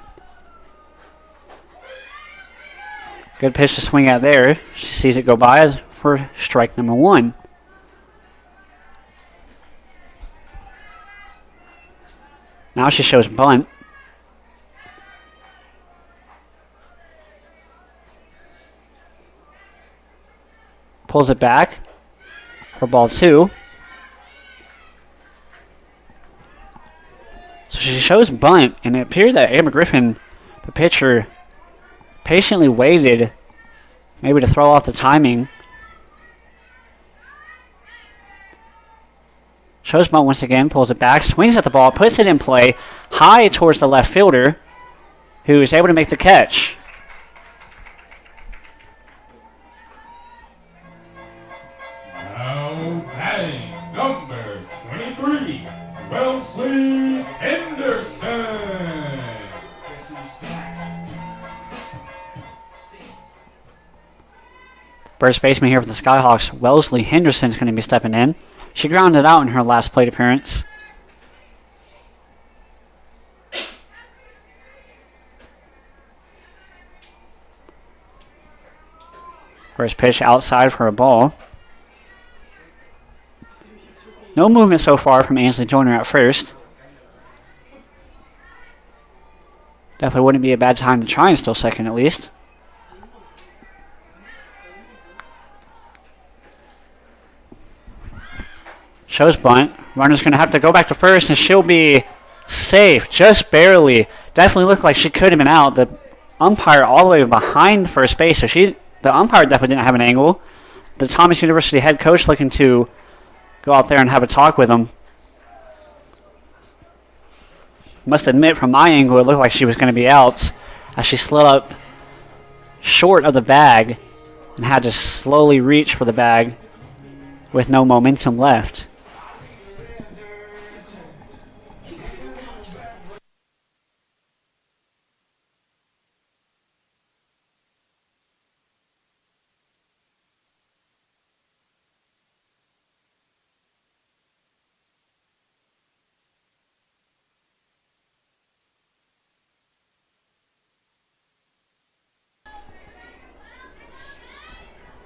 Good pitch to swing at there. She sees it go by as for strike number 1. Now she shows bunt. Pulls it back for ball 2. So she shows bunt, and it appeared that Amber Griffin, the pitcher, patiently waited, maybe to throw off the timing. Shows bunt once again, pulls it back, swings at the ball, puts it in play, high towards the left fielder, who is able to make the catch. Now batting number 23, Wellesley Henderson. First baseman here for the Skyhawks, Wellesley Henderson, is going to be stepping in. She grounded out in her last plate appearance. First pitch outside for a ball. No movement so far from Ainsley Joyner at first. Definitely wouldn't be a bad time to try and steal second at least. Shows bunt. Runner's going to have to go back to first, and she'll be safe, just barely. Definitely looked like she could have been out. The umpire all the way behind first base, so the umpire definitely didn't have an angle. The Thomas University head coach looking to go out there and have a talk with him. Must admit, from my angle, it looked like she was going to be out as she slid up short of the bag and had to slowly reach for the bag with no momentum left.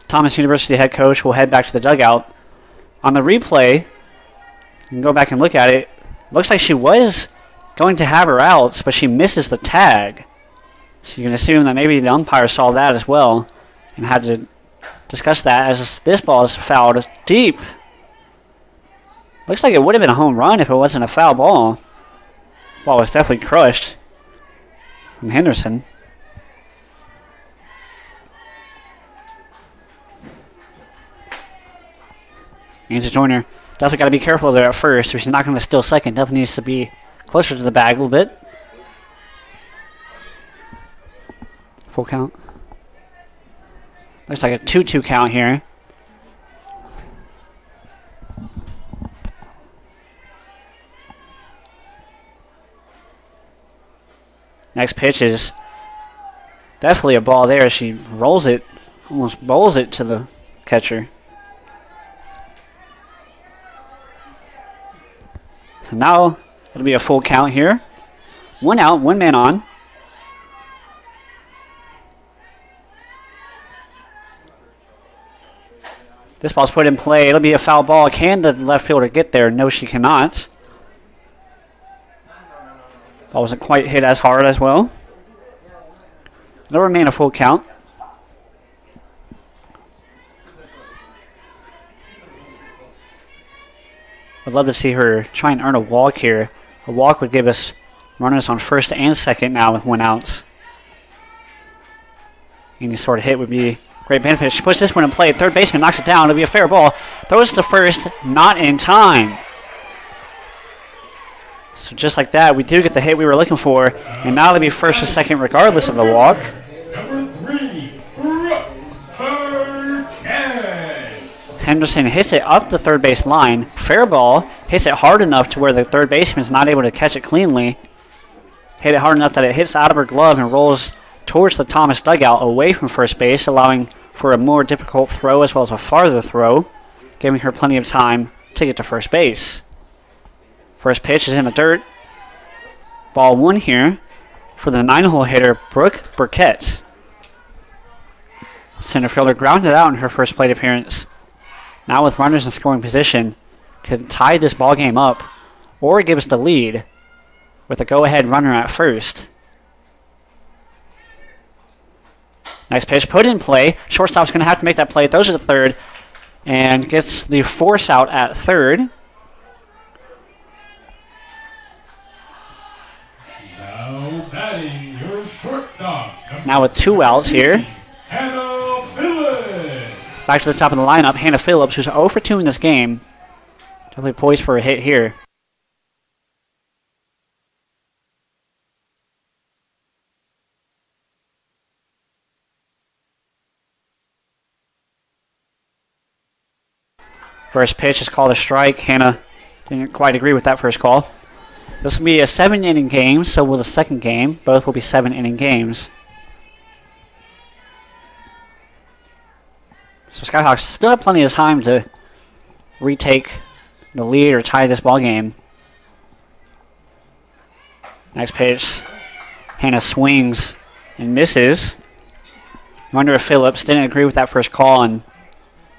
Thomas University head coach will head back to the dugout. On the replay, you can go back and look at it. Looks like she was going to have her outs, but she misses the tag. So you can assume that maybe the umpire saw that as well and had to discuss that as this ball is fouled deep. Looks like it would have been a home run if it wasn't a foul ball. Ball was definitely crushed from Henderson. Ainsley Joyner definitely got to be careful of there at first. If she's not going to steal second, definitely needs to be closer to the bag a little bit. Full count. Looks like a 2-2 count here. Next pitch is definitely a ball there. She rolls it, almost bowls it to the catcher. So now it'll be a full count here. One out, one man on. This ball's put in play. It'll be a foul ball. Can the left fielder get there? No, she cannot. Ball wasn't quite hit as hard as well. It'll remain a full count. I'd love to see her try and earn a walk here. A walk would give us runners on first and second now with 1 out. Any sort of hit would be great benefit. She puts this one in play. Third baseman knocks it down. It'll be a fair ball. Throws to first, not in time. So just like that, we do get the hit we were looking for. And now it'll be first or second regardless of the walk. Number 3, Brooks Burkett. Henderson hits it up the third base line. Fair ball. Hits it hard enough to where the third baseman's not able to catch it cleanly. Hit it hard enough that it hits out of her glove and rolls towards the Thomas dugout away from first base, allowing for a more difficult throw as well as a farther throw, giving her plenty of time to get to first base. First pitch is in the dirt. Ball 1 here for the 9-hole hitter, Brooke Burkett. Center fielder grounded out in her first plate appearance. Now with runners in scoring position, could tie this ball game up or give us the lead with a go-ahead runner at first. Next pitch put in play. Shortstop's going to have to make that play. Throws it to third and gets the force out at third. Now batting your shortstop. Now with 2 outs here. Hannah Phillips. Back to the top of the lineup, Hannah Phillips, who's 0 for 2 in this game. Definitely poised for a hit here. First pitch is called a strike. Hannah didn't quite agree with that first call. This will be a 7-inning game, so will the second game. Both will be 7-inning games. So Skyhawks still have plenty of time to retake the lead or tie this ball game. Next pitch, Hannah swings and misses. Wonder if Phillips didn't agree with that first call and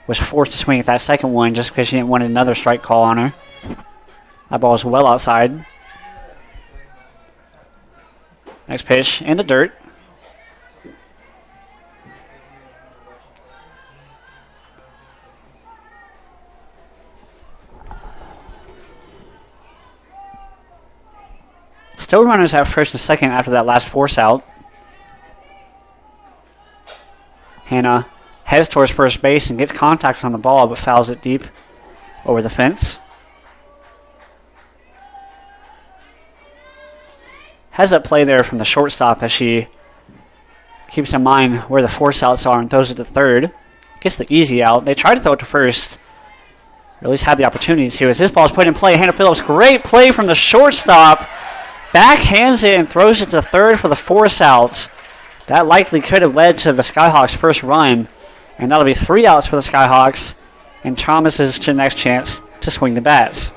was forced to swing at that second one just because she didn't want another strike call on her. That ball is well outside. Next pitch in the dirt. Still runners at first and second after that last force out. Hannah heads towards first base and gets contact on the ball but fouls it deep over the fence. Has up play there from the shortstop as she keeps in mind where the force outs are and throws it to third. Gets the easy out. They try to throw it to first. Or at least have the opportunity to. As this ball is put in play, Hannah Phillips, great play from the shortstop. Backhands it and throws it to third for the force outs. That likely could have led to the Skyhawks' first run. And that'll be 3 outs for the Skyhawks. And Thomas's next chance to swing the bats.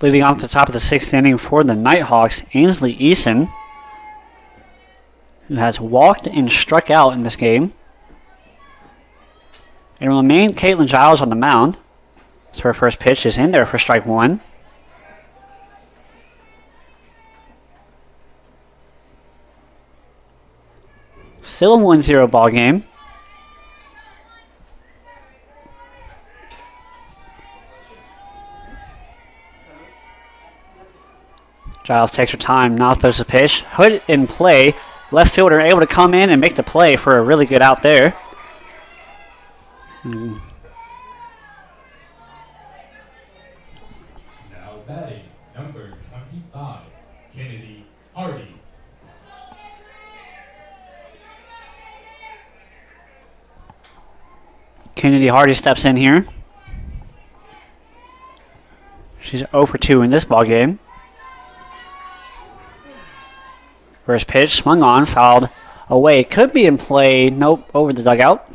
Leading off the top of the 6th inning for the Nighthawks, Ainsley Eason, who has walked and struck out in this game. It will remain Caitlin Giles on the mound. So her first pitch is in there for strike one. Still a 1-0 ball game. Giles takes her time, now throws the pitch. Hood in play. Left fielder able to come in and make the play for a really good out there. Now batting, number 25, Kennedy Hardy. Kennedy Hardy steps in here. She's 0 for 2 in this ball game. First pitch, swung on, fouled away. Could be in play. Nope, over the dugout.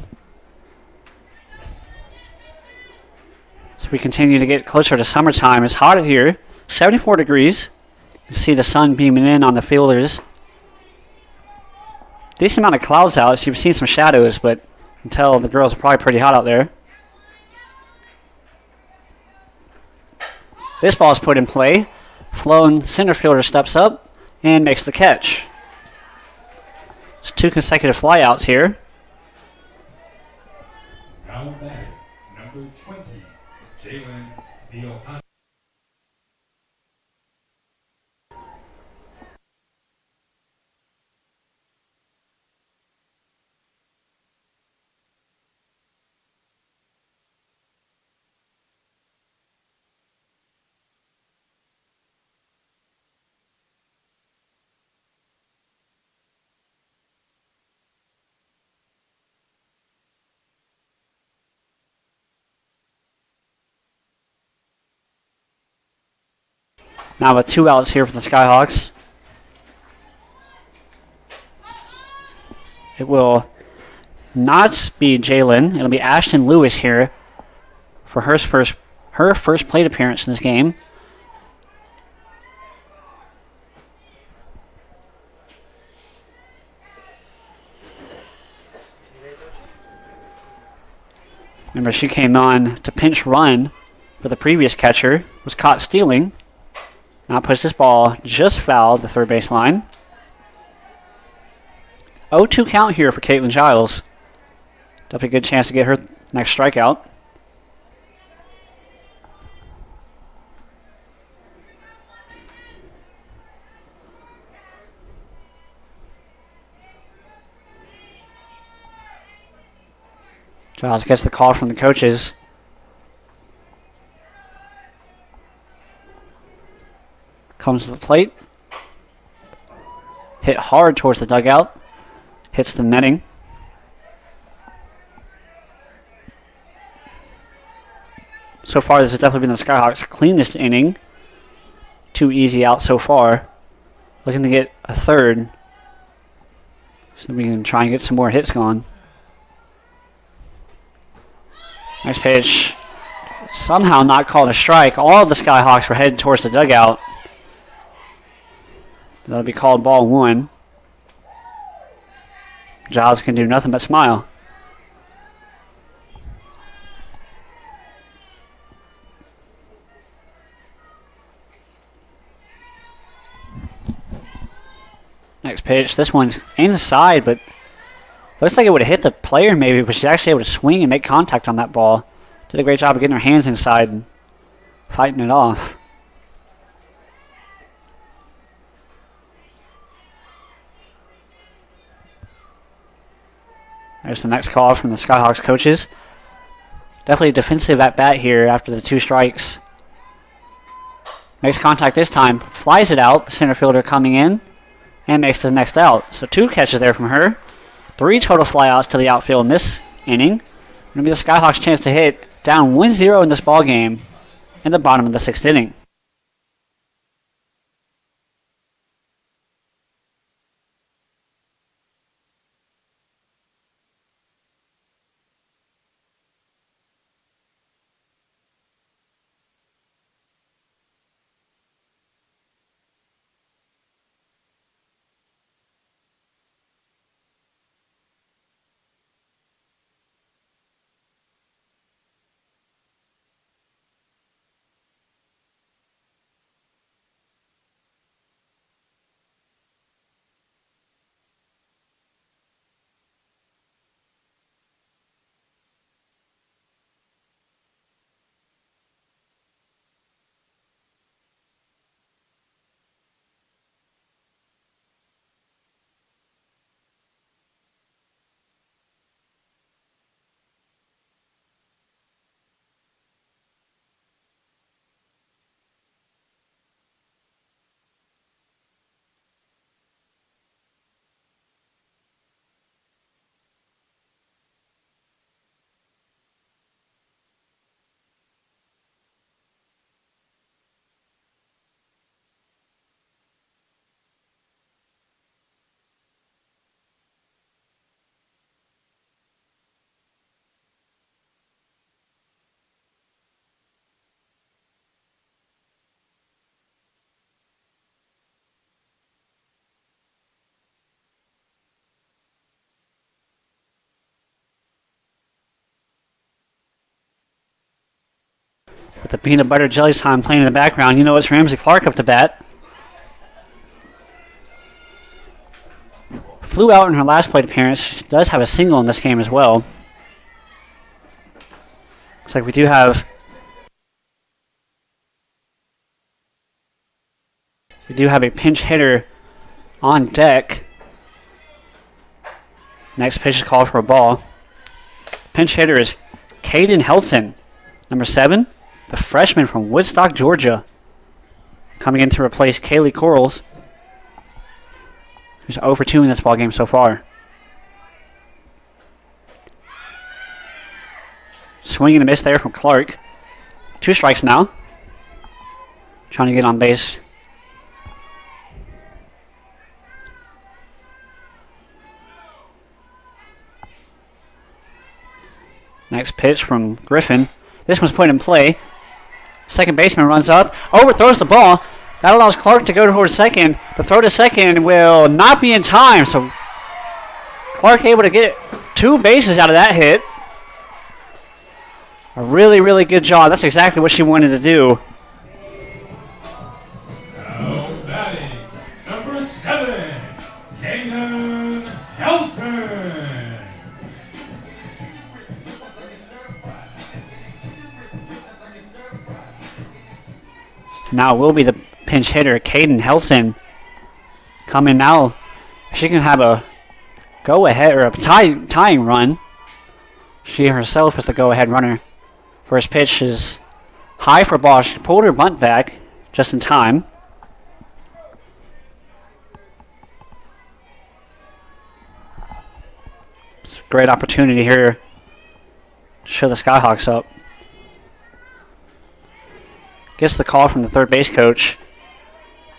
So we continue to get closer to summertime. It's hot here, 74 degrees. You see the sun beaming in on the fielders. Decent amount of clouds out, so you've seen some shadows, but you can tell the girls are probably pretty hot out there. This ball is put in play. Flown center fielder steps up and makes the catch. It's 2 consecutive flyouts here. Now batting, number 20, Jalen Neohan. Now with 2 outs here for the Skyhawks. It will not be Jalen. It'll be Ashton Lewis here for her first plate appearance in this game. Remember, she came on to pinch run for the previous catcher, was caught stealing. Now puts this ball just foul the third base line. 0-2 count here for Caitlin Giles. Definitely a good chance to get her next strikeout. Giles gets the call from the coaches. Comes to the plate. Hit hard towards the dugout. Hits the netting. So far, this has definitely been the Skyhawks' cleanest inning. 2 easy outs so far. Looking to get a third, so we can try and get some more hits going. Next pitch. Somehow not called a strike. All of the Skyhawks were heading towards the dugout. That'll be called ball 1. Giles can do nothing but smile. Next pitch. This one's inside, but looks like it would have hit the player maybe, but she's actually able to swing and make contact on that ball. Did a great job of getting her hands inside and fighting it off. There's the next call from the Skyhawks coaches. Definitely a defensive at bat here after the 2 strikes. Makes contact this time. Flies it out. The center fielder coming in and makes the next out. So 2 catches there from her. 3 total flyouts to the outfield in this inning. Going to be the Skyhawks' chance to hit down 1-0 in this ball game in the bottom of the 6th inning. With the peanut butter jelly time playing in the background, you know it's Ramsey Clark up to bat. Flew out in her last plate appearance. She does have a single in this game as well. Looks like we do have a pinch hitter on deck. Next pitch is called for a ball. Pinch hitter is Caden Helton, number 7, the freshman from Woodstock, Georgia, coming in to replace Kaylee Corals, who's 0 for 2 in this ballgame so far. Swing and a miss there from Clark. 2 strikes now. Trying to get on base. Next pitch from Griffin. This one's put in play. Second baseman runs up, overthrows the ball. That allows Clark to go towards second. The throw to second will not be in time, so Clark able to get 2 bases out of that hit. A really, really good job. That's exactly what she wanted to do. Now batting, number 7, Kaden Helton. Now will be the pinch hitter, Caden Helton. Coming now. She can have a go-ahead or a tying run. She herself is the go-ahead runner. First pitch is high for ball. She pulled her bunt back just in time. It's a great opportunity here to show the Skyhawks up. Gets the call from the third base coach.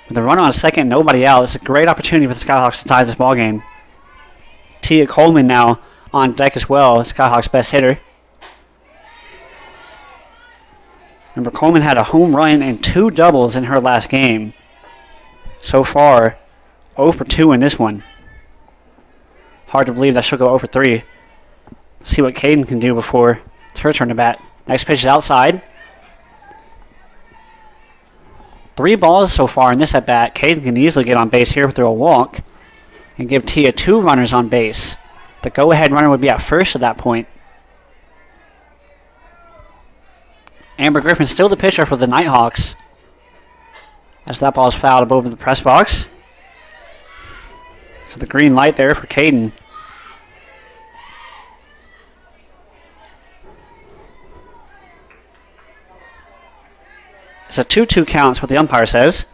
With a runner on second, nobody out. It's a great opportunity for the Skyhawks to tie this ball game. Tia Coleman now on deck as well, Skyhawks' best hitter. Remember, Coleman had a home run and 2 doubles in her last game. So far, 0 for 2 in this one. Hard to believe that she'll go 0 for 3. Let's see what Caden can do before it's her turn to bat. Next pitch is outside. 3 balls so far in this at bat. Caden can easily get on base here through a walk and give Tia 2 runners on base. The go-ahead runner would be at first at that point. Amber Griffin still the pitcher for the Nighthawks, as that ball is fouled over the press box. So the green light there for Caden. It's a 2-2 count, is what the umpire says.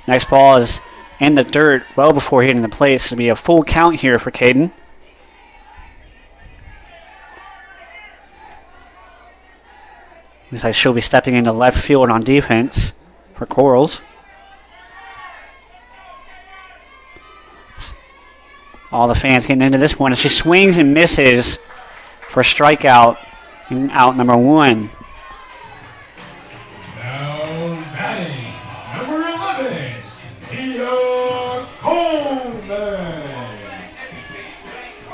Next ball is in the dirt well before hitting the plate. It's going to be a full count here for Caden. Looks like she'll be stepping into left field on defense for Corals. All the fans getting into this one, and she swings and misses for a strikeout in out number 1. Now batting, number 11, Tia Coleman.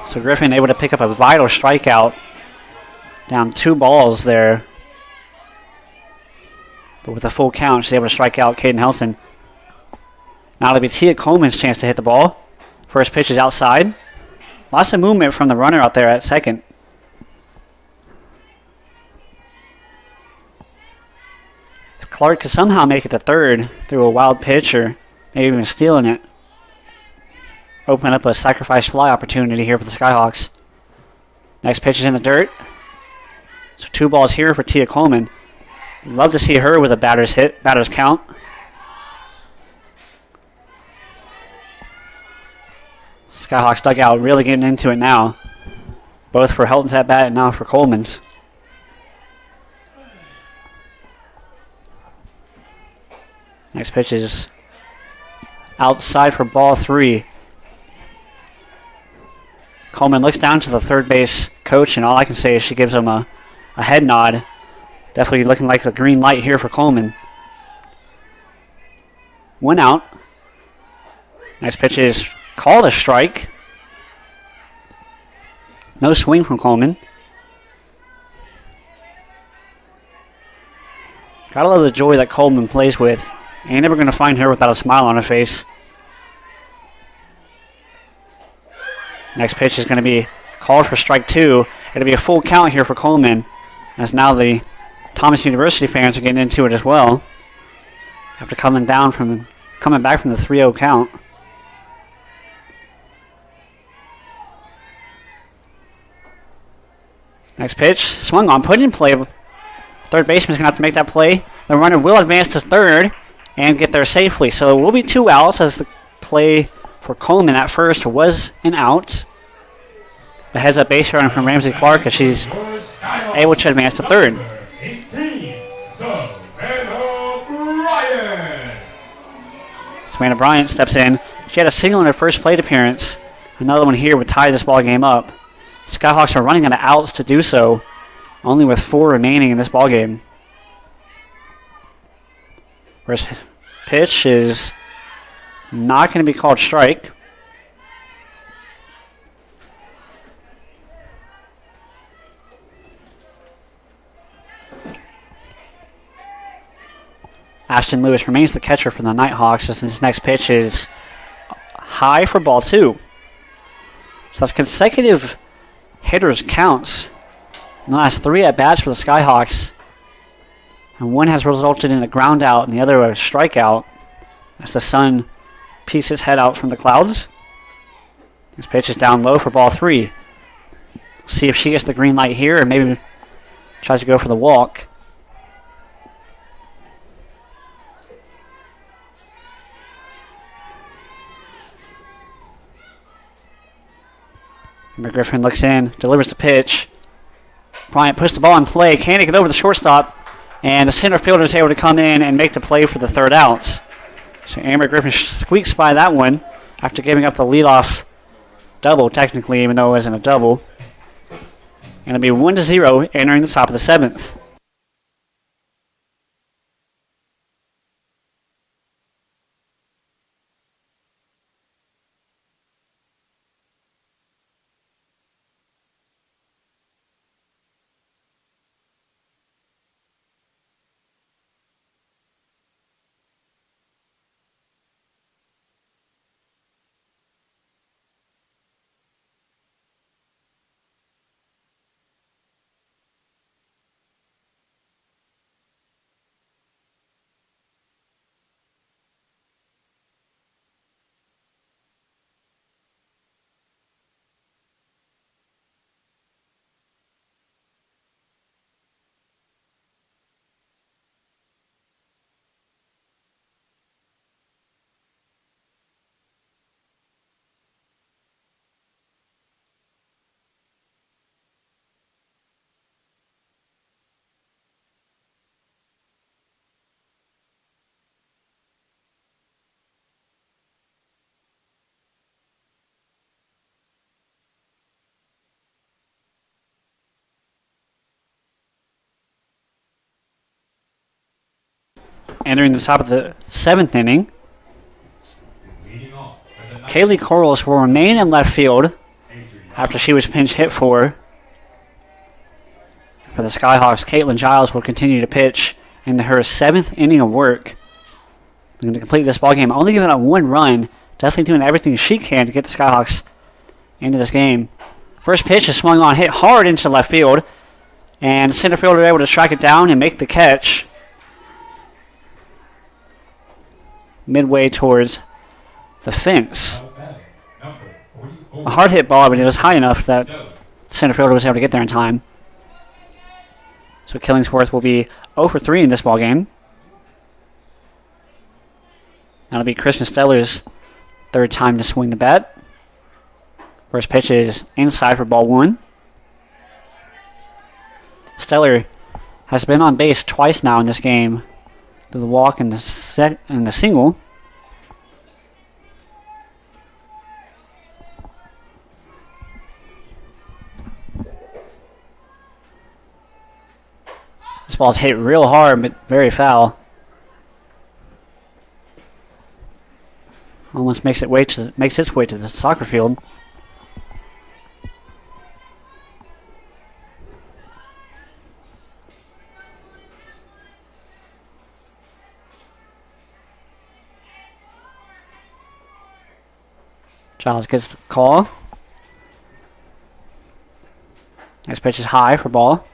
So Griffin able to pick up a vital strikeout. Down 2 balls there. But with a full count, she's able to strike out Caden Helton. Now it'll be Tia Coleman's chance to hit the ball. First pitch is outside. Lots of movement from the runner out there at second. If Clark could somehow make it to third through a wild pitch or maybe even stealing it, open up a sacrifice fly opportunity here for the Skyhawks. Next pitch is in the dirt. So 2 balls here for Tia Coleman. Love to see her with a batter's count. Skyhawks dugout really getting into it now. Both for Helton's at bat and now for Coleman's. Next pitch is outside for ball 3. Coleman looks down to the third base coach, and all I can say is she gives him a head nod. Definitely looking like a green light here for Coleman. 1 out. Next pitch is called a strike. No swing from Coleman. Gotta love the joy that Coleman plays with. Ain't never gonna find her without a smile on her face. Next pitch is gonna be called for strike 2. It'll be a full count here for Coleman, as now the Thomas University fans are getting into it as well after coming back from the 3-0 count. Next pitch, swung on, put in play. Third baseman's going to have to make that play. The runner will advance to third and get there safely. So it will be 2 outs, as the play for Coleman at first was an out. The heads up base runner from Ramsey Clark as she's able to advance to third. 18, Savannah Bryant. Savannah Bryant steps in. She had a single in her first plate appearance. Another one here would tie this ball game up. Skyhawks are running out of outs to do so, only with 4 remaining in this ball game. First pitch is not going to be called strike. Ashton Lewis remains the catcher for the Nighthawks, as this next pitch is high for ball 2. So that's consecutive hitters counts in the last 3 at-bats for the Skyhawks. And one has resulted in a ground out and the other a strikeout as the sun peeks his head out from the clouds. This pitch is down low for ball 3. See if she gets the green light here, or maybe tries to go for the walk. Griffin looks in, delivers the pitch. Bryant puts the ball in play. Can't get over the shortstop. And the center fielder is able to come in and make the play for the third out. So Amber Griffin squeaks by that one after giving up the leadoff double, technically, even though it wasn't a double. And it'll be 1-0 entering the top of the 7th. Entering the top of the 7th inning, Kaylee Corliss will remain in left field after she was pinch hit for. For the Skyhawks, Caitlin Giles will continue to pitch into her 7th inning of work. They're going to complete this ball game, only giving up 1 run. Definitely doing everything she can to get the Skyhawks into this game. First pitch is swung on, hit hard into left field, and the center fielder able to strike it down and make the catch midway towards the fence. A hard hit ball, but it was high enough that center fielder was able to get there in time. So Killingsworth will be 0 for 3 in this ball game. That'll be Kristen Steller's 3rd time to swing the bat. First pitch is inside for ball 1. Steller has been on base twice now in this game. The walk and the single. This ball's hit real hard, but very foul. almost makes its way to the soccer field. Giles gets the call. Next pitch is high for ball.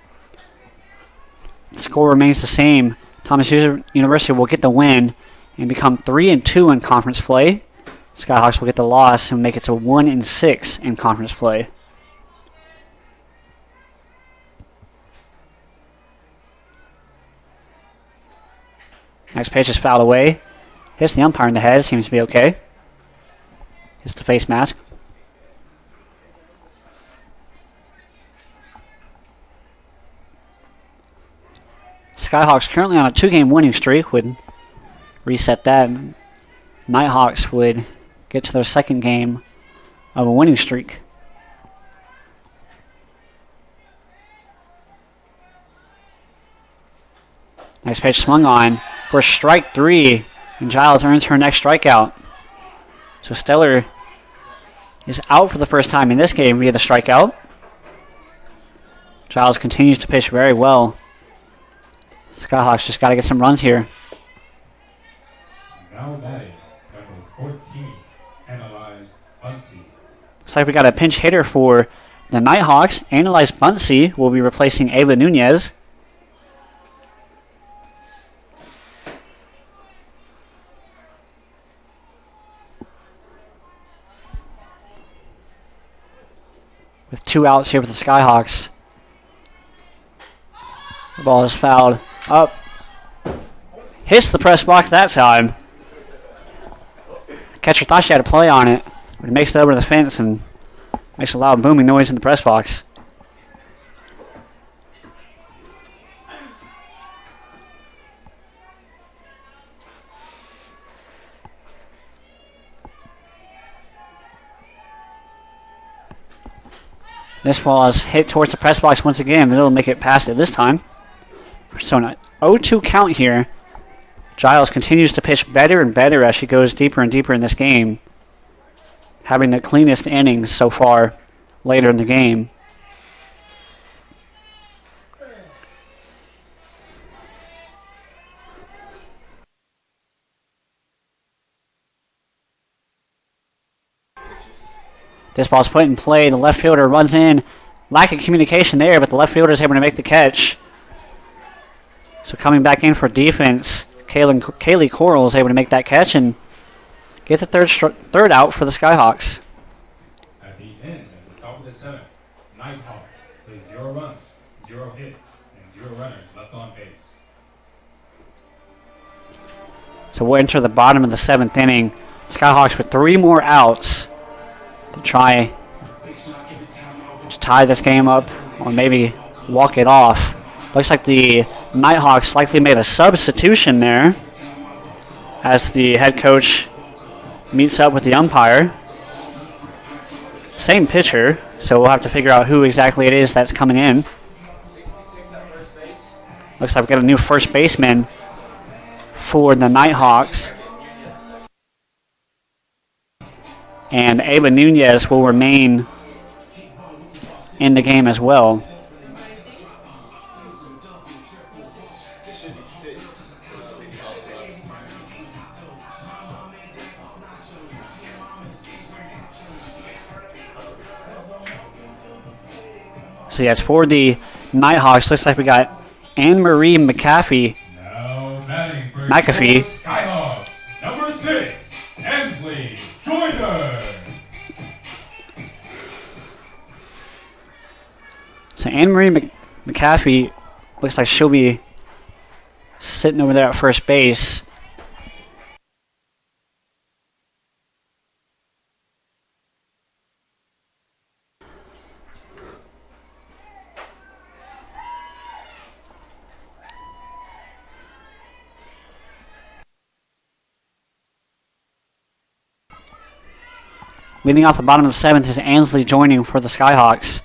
The score remains the same. Thomas University will get the win and become 3-2 in conference play. Skyhawks will get the loss and make it to 1-6 in conference play. Next pitch is fouled away. Hits the umpire in the head. Seems to be okay. Hits the face mask. Skyhawks currently on a 2-game winning streak. Would reset that. Nighthawks would get to their second game of a winning streak. Next pitch swung on for strike 3, and Giles earns her next strikeout. So Stellar is out for the first time in this game via the strikeout. Giles continues to pitch very well. Skyhawks just got to get some runs here. Now batting, number 14, Analyze Bunsey. Looks like we got a pinch hitter for the Nighthawks. Analyze Bunsey will be replacing Ava Nunez. With 2 outs here for the Skyhawks. The ball is fouled up. Hits the press box that time. Catcher thought she had a play on it, but it makes it over the fence and makes a loud booming noise in the press box. This ball is hit towards the press box once again, but it'll make it past it this time. So an 0-2 count here. Giles continues to pitch better and better as she goes deeper and deeper in this game, having the cleanest innings so far later in the game. This ball's put in play. The left fielder runs in. Lack of communication there, but the left fielder is able to make the catch. So coming back in for defense, Kaylee Coral is able to make that catch and get the third out for the Skyhawks. At the end of the top of the 7th, Nighthawks play 0 runs, 0 hits, and 0 runners left on base. So we'll enter the bottom of the 7th inning. Skyhawks with 3 more outs to try to tie this game up or maybe walk it off. Looks like the Nighthawks likely made a substitution there as the head coach meets up with the umpire. Same pitcher, so we'll have to figure out who exactly it is that's coming in. Looks like we got a new first baseman for the Nighthawks. And Ava Nunez will remain in the game as well. So yes, for the Nighthawks, looks like we got Anne-Marie McAfee. Now batting for McAfee. Skyhawks, number 6, Ansley Joyner. So Anne-Marie McAfee looks like she'll be sitting over there at first base. Leading off the bottom of the 7th is Ansley joining for the Skyhawks.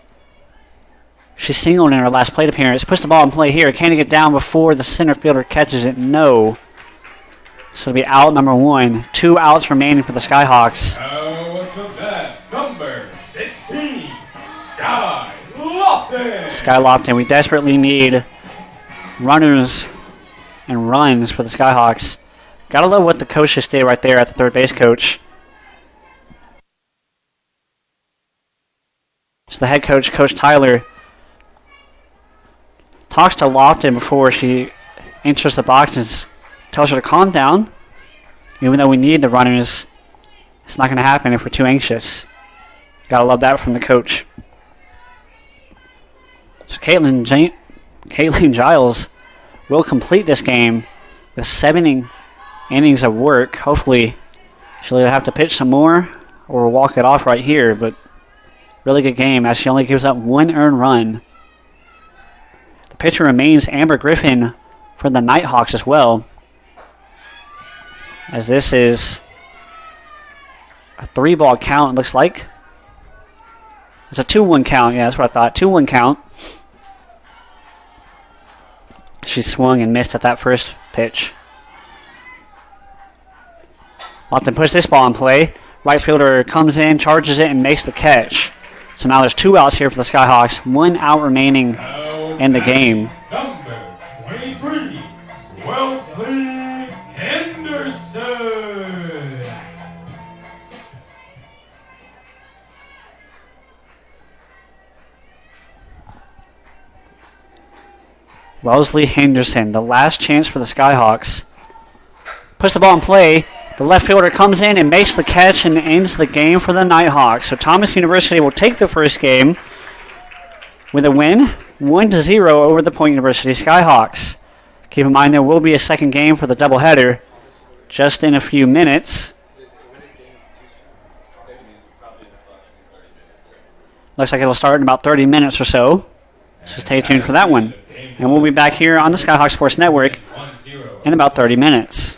She singled in her last plate appearance. Puts the ball in play here. Can he get down before the center fielder catches it? No. So it'll be out number 1. 2 outs remaining for the Skyhawks. Now what's up that? Number 16, Sky Lofton. Sky Lofton, we desperately need runners and runs for the Skyhawks. Gotta love what the coach just did right there at the third base coach. So the head coach, Coach Tyler, talks to Lofton before she enters the box and tells her to calm down. Even though we need the runners, it's not going to happen if we're too anxious. Gotta love that from the coach. So Caitlin Giles will complete this game with 7 innings of work. Hopefully she'll either have to pitch some more or walk it off right here, but really good game as she only gives up 1 earned run. The pitcher remains Amber Griffin for the Nighthawks as well, as this is a 3-ball count, it looks like. It's a 2-1 count, yeah, that's what I thought. 2-1 count. She swung and missed at that first pitch. Lofton puts this ball in play. Right fielder comes in, charges it, and makes the catch. So now there's 2 outs here for the Skyhawks. 1 out remaining in the game. Number 23, Wellesley Henderson. Wellesley Henderson, the last chance for the Skyhawks. Puts the ball in play. The left fielder comes in and makes the catch and ends the game for the Nighthawks. So Thomas University will take the first game with a win, 1-0 over the Point University Skyhawks. Keep in mind there will be a second game for the doubleheader just in a few minutes. Looks like it'll start in about 30 minutes or so. So stay tuned for that one. And we'll be back here on the Skyhawk Sports Network in about 30 minutes.